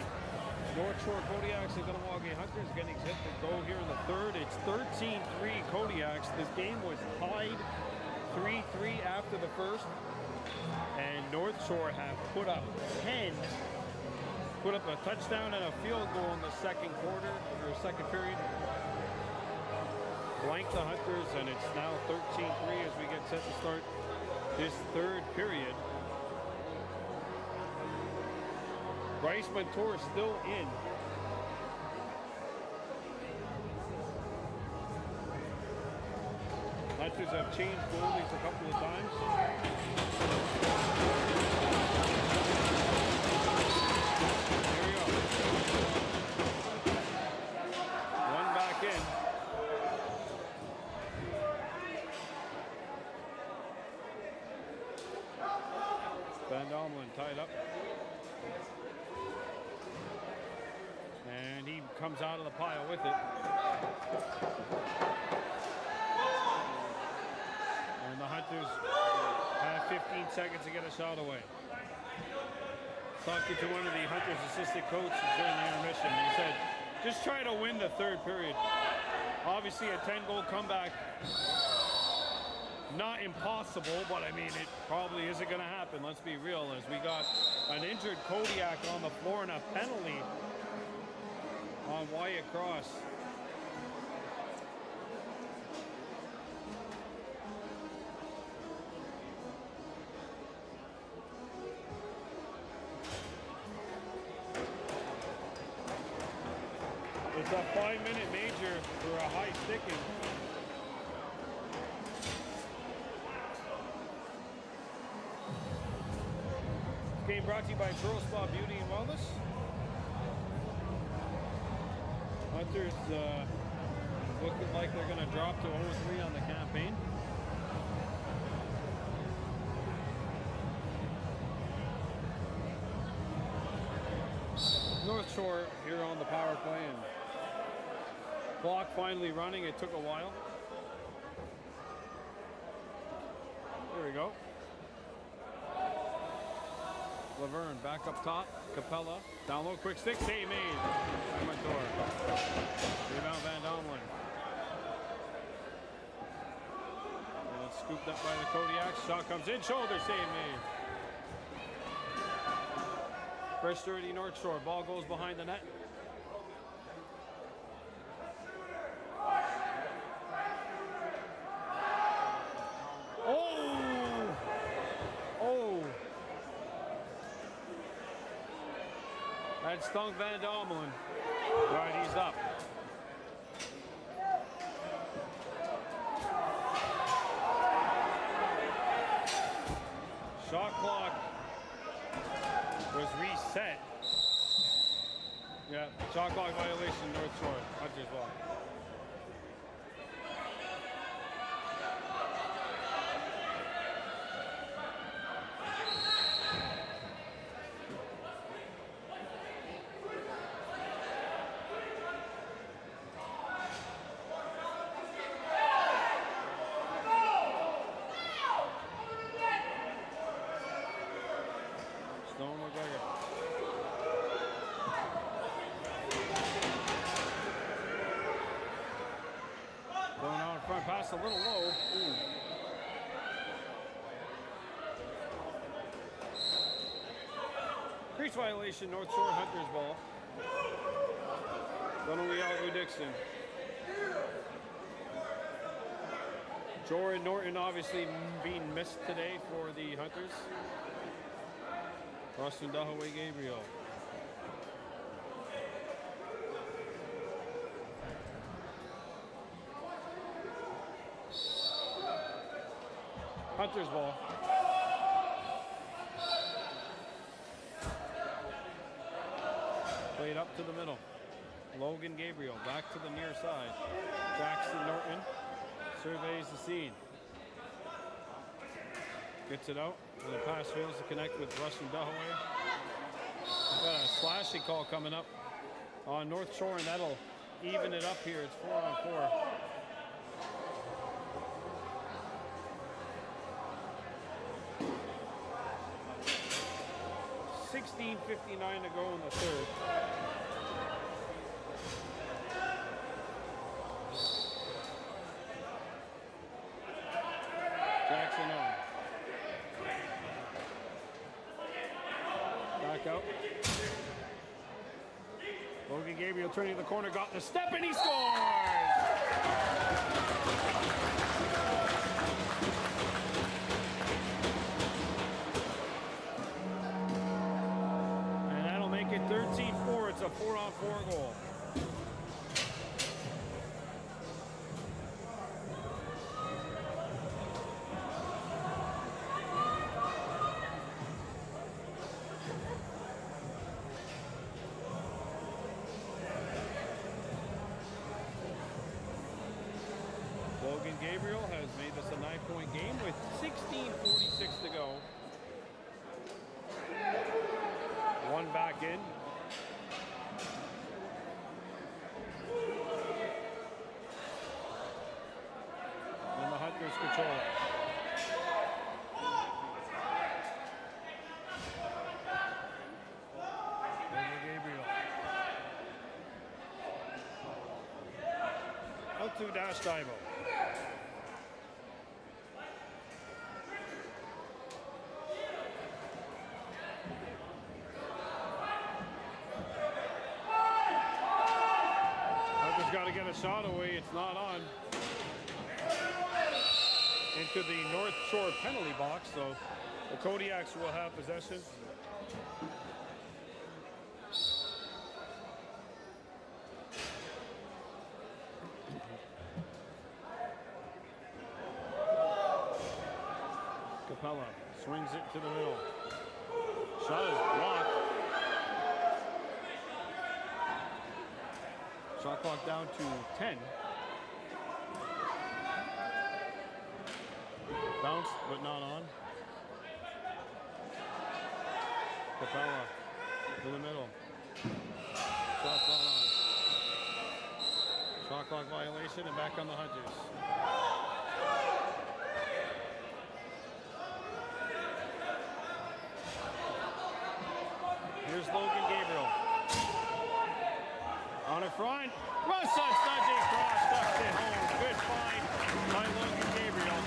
North Shore Kodiaks and Kahnawake Hunters getting set to go here in the third. It's 13-3 Kodiaks. This game was tied 3-3 after the first. And North Shore have put up a touchdown and a field goal in the second quarter, or second period. Blank the Hunters, and it's now 13-3 as we get set to start this third period. Bryce Montour still in. Hunters have changed goalies a couple of times. Here we go. One back in. Van Domlin tied up. And he comes out of the pile with it. And the Hunters have 15 seconds to get a shot away. Talking to one of the Hunters' assistant coaches during the intermission, he said, just try to win the third period. Obviously a 10-goal comeback, not impossible, but I mean, it probably isn't going to happen. Let's be real, as we got an injured Kodiak on the floor and a penalty on Wyatt Cross. It's a 5-minute major for a high sticking. This game brought to you by Pro Spa Beauty and Wellness. Hunters looking like they're going to drop to 0-3 on the campaign. North Shore here on the power play, and clock finally running. It took a while. There we go. Laverne back up top. Capella down low, quick stick, save made by Montour. Rebound Van Domlin. And it's scooped up by the Kodiaks. Shot comes in, shoulder save made. Fresh 30 North Shore. Ball goes behind the net. That stung Van Domlin. Right, he's up. Shot clock was reset. Yeah, shot clock violation, North Shore. Hunters ball. Pass a little low. Ooh. Crease violation, North Shore Hunters ball. Penalty out Dixon. Jordan Norton obviously being missed today for the Hunters. Rustin Dahaway Gabriel. Hunters ball. Played up to the middle. Logan Gabriel back to the near side. Jackson Norton surveys the scene. Gets it out, and the pass fails to connect with Rustin Dahaway. We've got a slashing call coming up on North Shore, and that'll even it up here. It's 4-on-4. 16:59 to go in the third. Jackson on. Back out. Logan Gabriel turning the corner, got the step, and he scores! And that'll make it 13-4. It's a 4-on-4 goal. Logan Gabriel has made this a 9-point game with 16:46 to go. One back in. And the Hunters control it. Logan Gabriel. Out to Dash Divo. Got to get a shot away. It's not on. Into the North Shore penalty box, so the Kodiaks will have possession. Capella swings it to the middle. Shot is blocked. Shot clock down to 10. Bounce, but not on. Capella to the middle. Shot's not on. Shot clock violation and back on the Hunters. Here's Logan Gabriel. On the front, Russ on Sanjay Cross, stuffed it home. Good find by Logan Gabriel.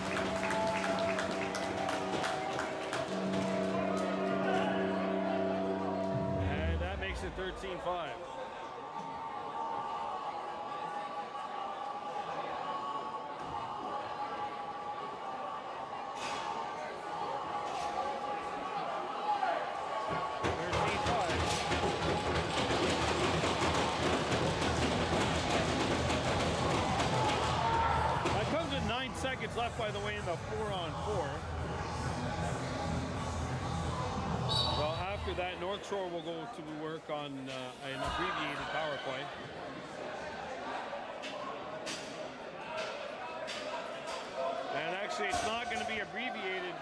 And that makes it 13-5. Seconds left, by the way, in the 4-on-4. Well, after that, North Shore will go to work on an abbreviated power play. And actually, it's not going to be abbreviated.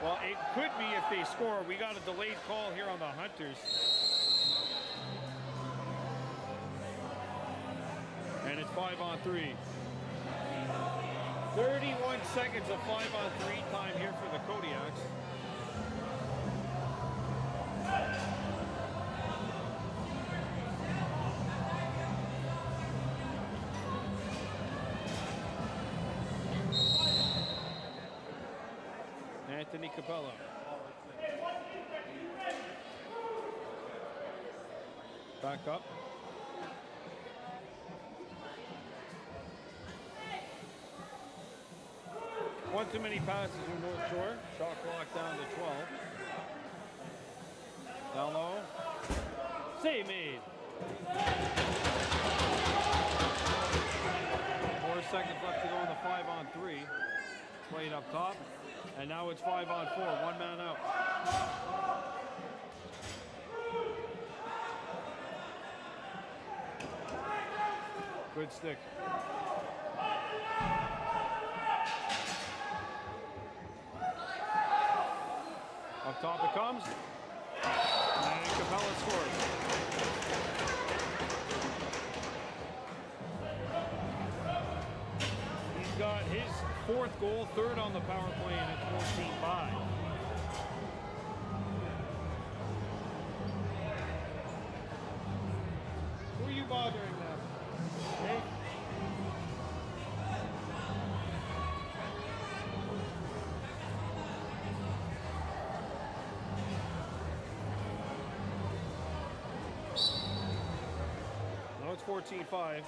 Well, it could be if they score. We got a delayed call here on the Hunters. And it's 5-on-3. 31 seconds of 5-on-3 time here for the Kodiaks. Anthony Capella. Back up. One too many passes from North Shore. Shot clock down to 12. Down low. Save made. 4 seconds left to go in the 5-on-3. Played up top. And now it's 5-on-4. One man out. Good stick. Up top it comes, and Capella scores. He's got his 4th goal, 3rd on the power play, and it's 14-5. bothering them? Okay. Now it's 14-5.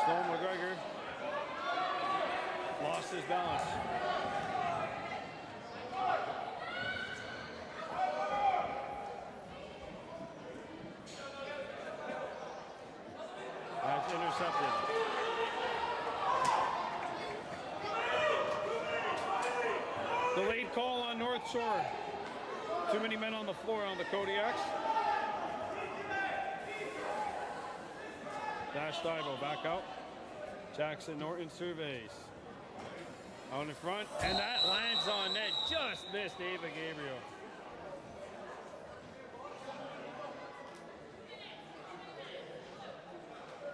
Sloan McGregor lost his balance. That's intercepted. Delayed call on North Shore. Too many men on the floor on the Kodiaks. Dash Divo back out. Jackson Norton surveys. Out in front, and that lands on net. Just missed Ava Gabriel.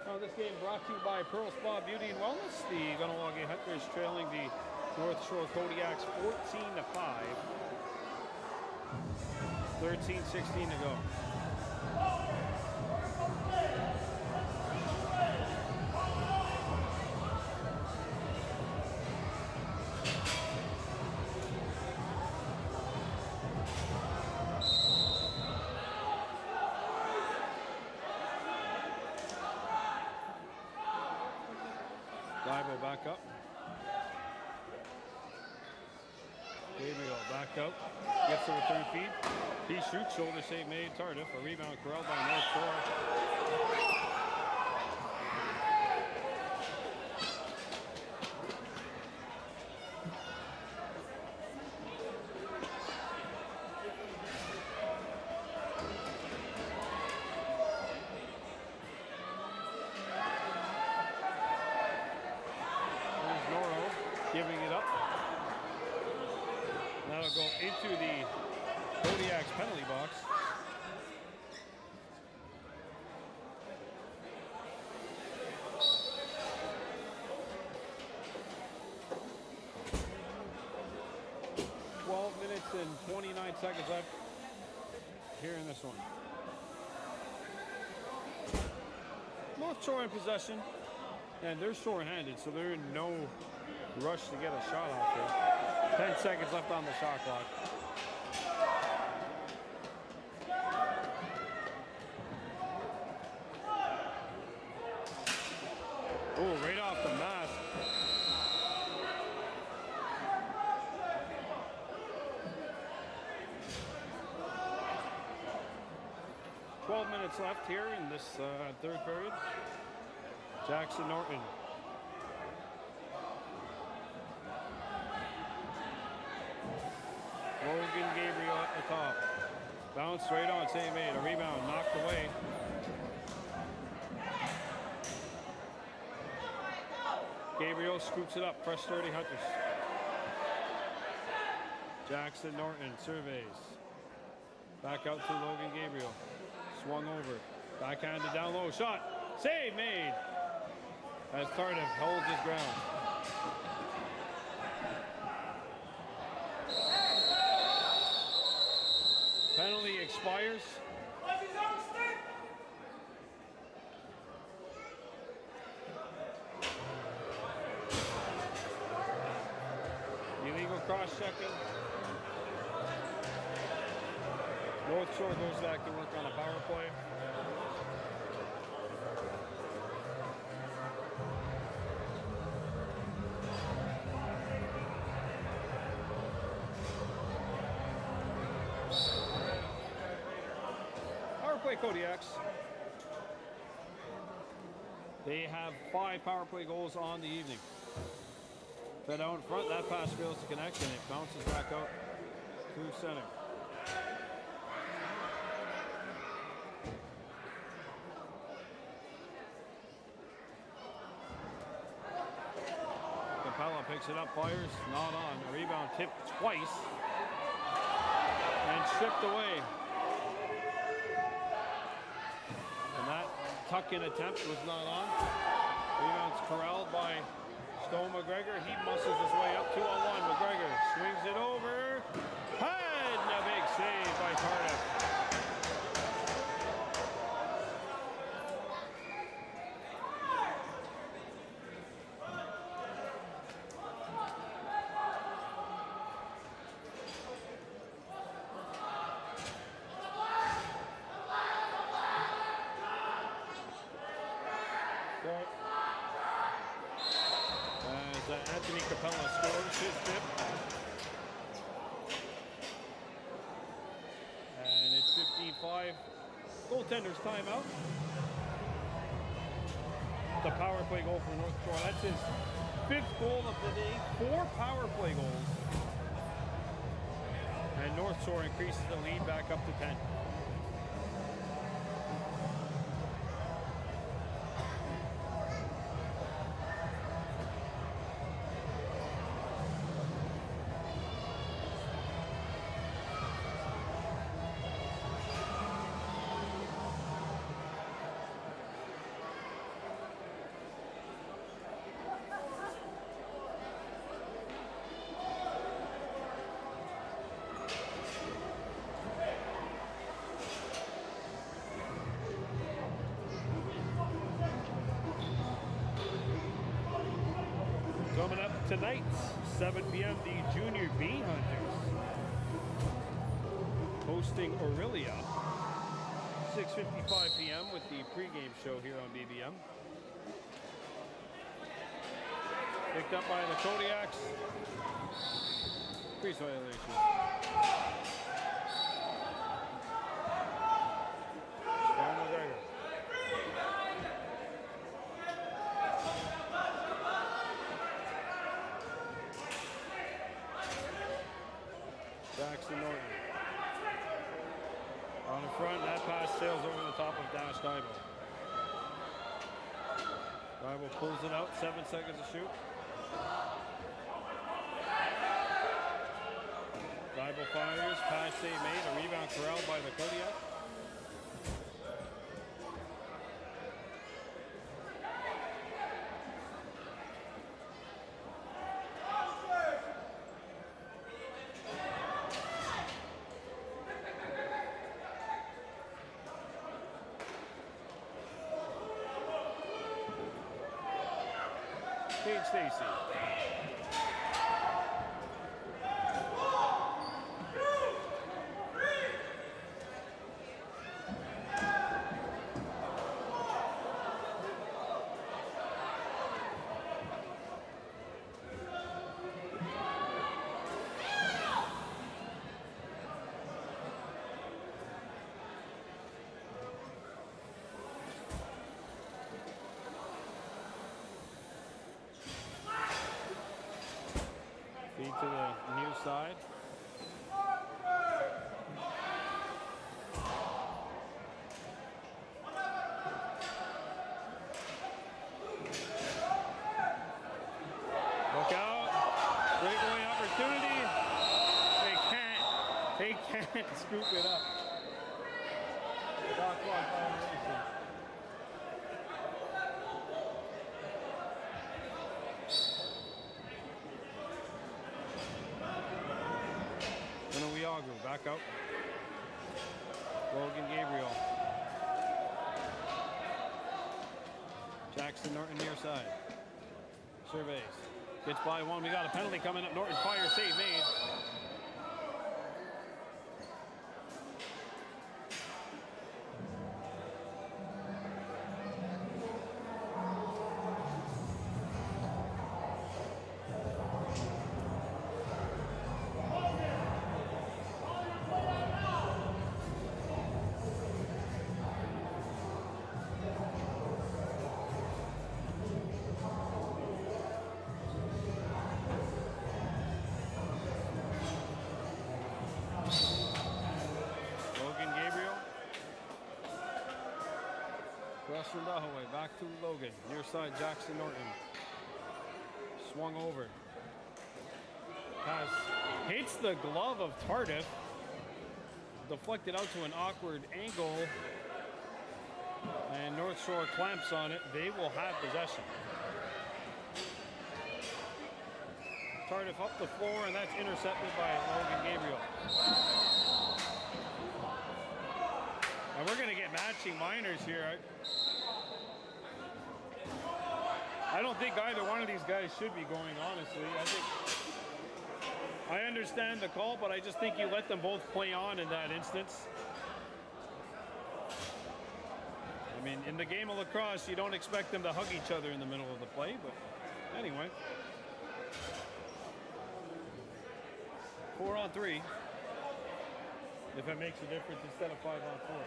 Now this game brought to you by Pearl Spa Beauty and Wellness. The Kahnawake Hunters trailing the North Shore Kodiaks 14-5. 13-16 to go. Divo back up. Gabriel back out. Gets the return feed. He shoots, shoulder save made. Tardif. A rebound corralled by North Shore. Giving it up. That'll go into the Kodiaks penalty box. Minutes and 29 seconds left here in this one. North Shore in possession, and they're short-handed, so they're in no rush to get a shot off here. 10 seconds left on the shot clock. Oh, right off the mask. Minutes left here in this third period. Jackson Norton. Logan Gabriel at the top. Bounce straight on, save made. A rebound knocked away. Gabriel scoops it up. Fresh 30 Hunters. Jackson Norton surveys. Back out to Logan Gabriel. Swung over. Backhanded down low. Shot. Save made. As Tardif holds his ground. Penalty expires. Illegal cross-checking. North Shore goes back to work on a power play. Power play Kodiaks. They have 5 power play goals on the evening. Fed out in front, that pass fails to connect, and it bounces back out to center. Picks it up, fires, not on. The rebound tipped twice and stripped away. And that tuck-in attempt was not on. Rebound's corralled by Stone McGregor. He muscles his way up 2-on-1. McGregor swings it over. And a big save by Carter. Anthony Capella scores his fifth. And it's 15-5. Goaltender's timeout. The power play goal for North Shore. That's his fifth goal of the day. 4 power play goals. And North Shore increases the lead back up to 10. Coming up tonight, 7 p.m., the Junior Bee Hunters hosting Aurelia. 6:55 p.m. with the pregame show here on BBM. Picked up by the Kodiaks. Crease violation. Jackson Norton. On the front, that pass sails over the top of Dash Dibo. Dibo pulls it out, 7 seconds to shoot. Dibo fires, pass save made, a rebound corralled by the Kodiaks. Kate Stacy. Feed to the near side. Look out. Breakaway opportunity. They can't scoop it up. Shot clock violation. Back out. Logan Gabriel. Jackson Norton near side. Surveys. Gets by one. We got a penalty coming up. Norton fire save made. Western Dahaway, back to Logan. Near side, Jackson Norton. Swung over. Pass hits the glove of Tardif. Deflected out to an awkward angle. And North Shore clamps on it. They will have possession. Tardif up the floor, and that's intercepted by Logan Gabriel. And we're going to get matching minors here. I don't think either one of these guys should be going, honestly. I understand the call, but I just think you let them both play on in that instance. I mean, in the game of lacrosse, you don't expect them to hug each other in the middle of the play, but anyway. 4-on-3. If it makes a difference instead of 5-on-4.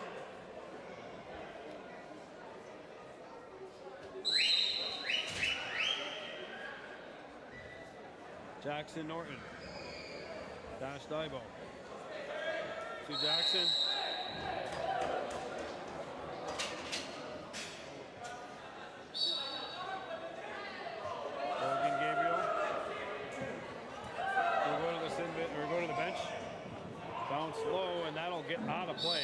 Jackson Norton. Dash Daibo. To Jackson. Logan Gabriel. We'll go to the sin bit, or go to the bench. Bounce low, and that'll get out of play.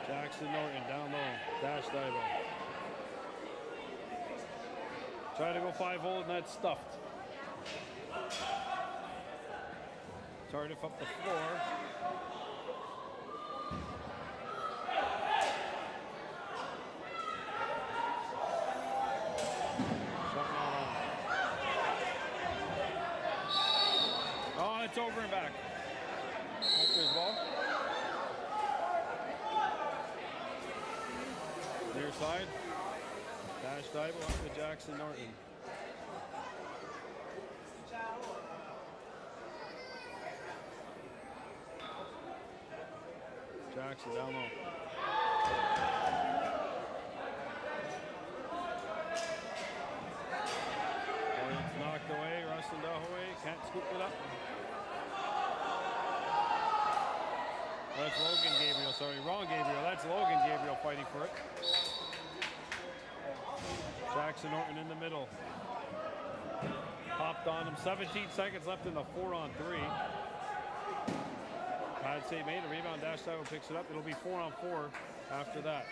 Jackson Norton down low. Dash Daibo. Try to go 5-hole, and that's stuffed. Tardif up the floor. Oh, it's over and back. Hunter's ball. Near side. Dash Daibo up to Jackson Norton. Jackson down low. It's knocked away. Rustin Dahaway can't scoop it up. That's Logan Gabriel. Sorry, wrong Gabriel. That's Logan Gabriel fighting for it. Jackson Norton in the middle. Popped on him. 17 seconds left in the 4-on-3. Pad save made. A rebound. Dash Daibo picks it up. It'll be 4-on-4 after that.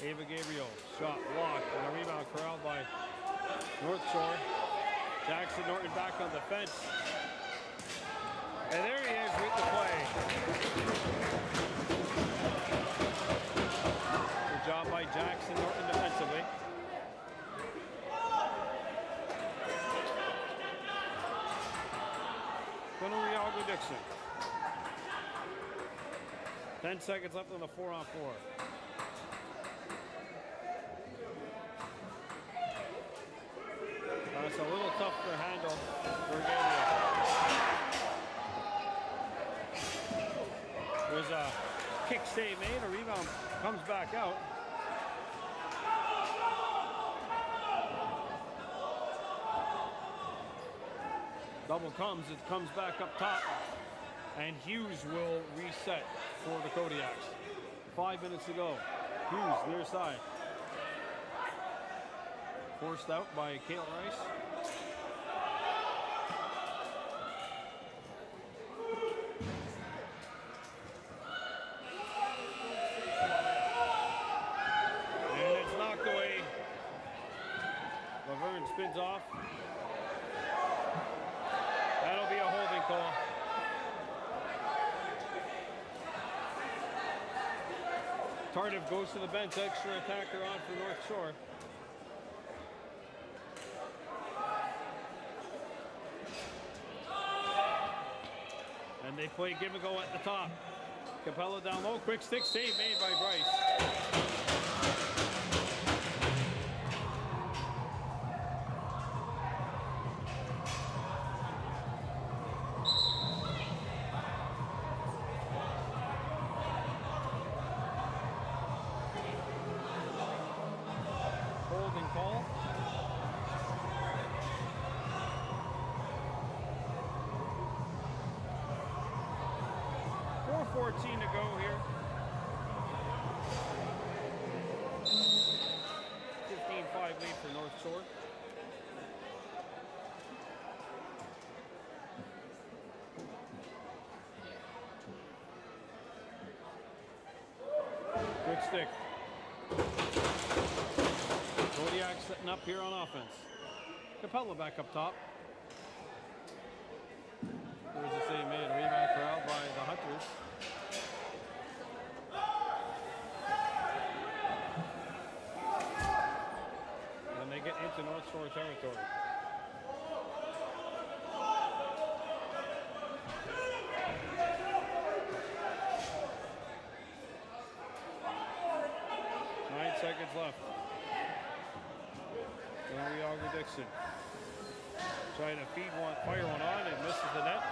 Ava Gabriel. Shot blocked. And a rebound corralled by North Shore. Jackson Norton back on the fence. And there he is with the play. Good job by Jackson Norton defensively. Kahnawake Dixon. 10 seconds left on the 4-on-4. That's a little tough to handle for Gabriel. There's a kick save made, a rebound comes back out. Double comes, it comes back up top, and Hughes will reset for the Kodiaks. 5 minutes to go. Hughes near side. Forced out by Kale Rice. And it's knocked away. Laverne spins off. That'll be a holding call. Tardif goes to the bench, extra attacker on for North Shore. And they play give and go at the top. Capella down low, quick stick save made by Bryce. Holding call. .414 to go here. 15-5 lead for North Shore. Quick stick. Kodiaks setting up here on offense. Capella back up top. There's the save made. A rebound corralled by the Hunters. And they get into North Shore territory. seconds left. Kahnawake Dixon trying to fire one on, and misses the net.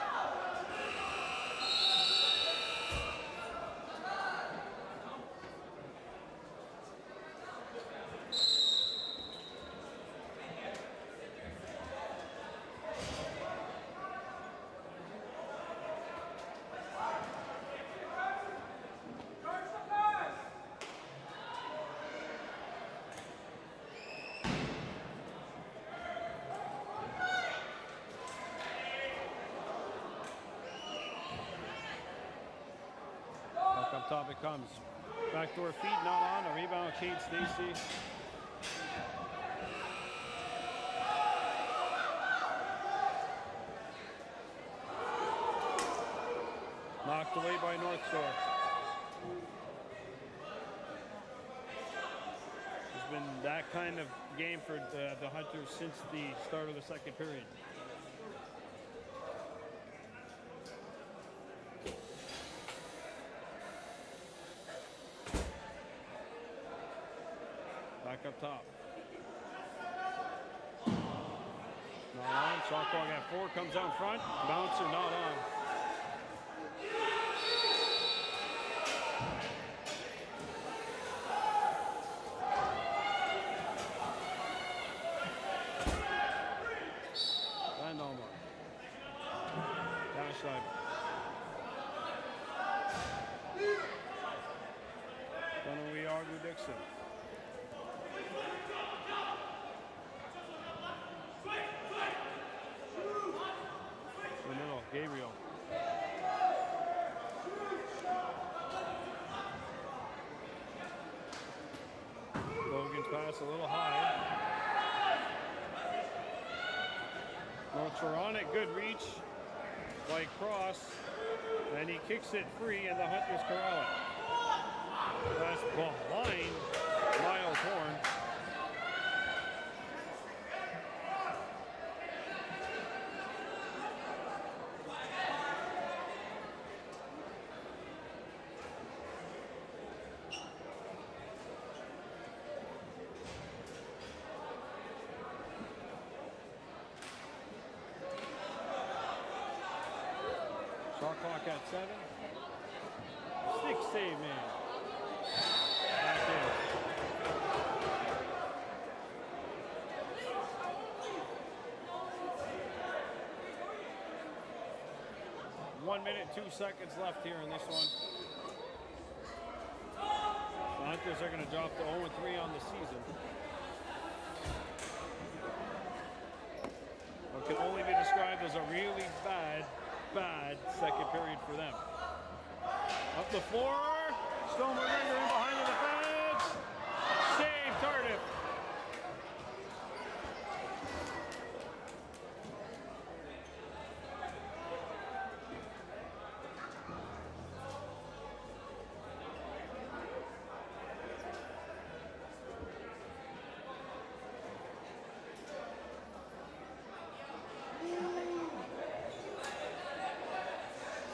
Up top it comes. Backdoor feed, not on. A rebound, Kate Stacy. Knocked away by North Shore. It's been that kind of game for the Hunters since the start of the second period. Back up top. Not on. Shot clock at 4. Comes out front. Bouncer not on. And on one. Dash line. Kahnawake Dixon. In the middle, Gabriel. Logan's pass a little high. North Shore on it, good reach by Cross, and he kicks it free, and the Hunters corral it. That's behind Miles Horn. Shot clock at 7. 6 save, man. Back in. One minute, 2 seconds left here in this one. The Hunters are going to drop to 0-3 on the season. What can only be described as a really bad second period for them. Up the floor, Stoneman in behind the defense. Save Tardif.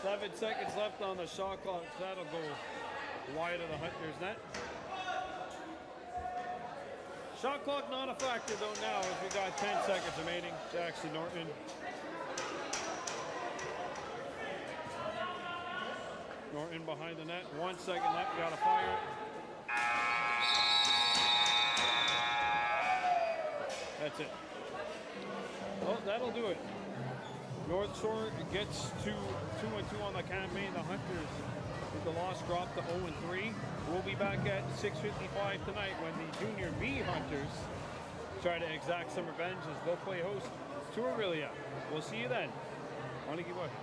Seven seconds left on the shot clock. That'll go wide of the Hunters' net. Shot clock not a factor though now as we got 10 seconds remaining. Jackson Norton. Norton behind the net. 1 second left. We gotta fire it. That's it. Well, that'll do it. North Shore gets to 2-2 on the campaign. The Hunters, with the loss, dropped to 0-3. We'll be back at 6:55 tonight when the Junior B Hunters try to exact some revenge as they'll play host to Aurelia. We'll see you then. On to keep watching.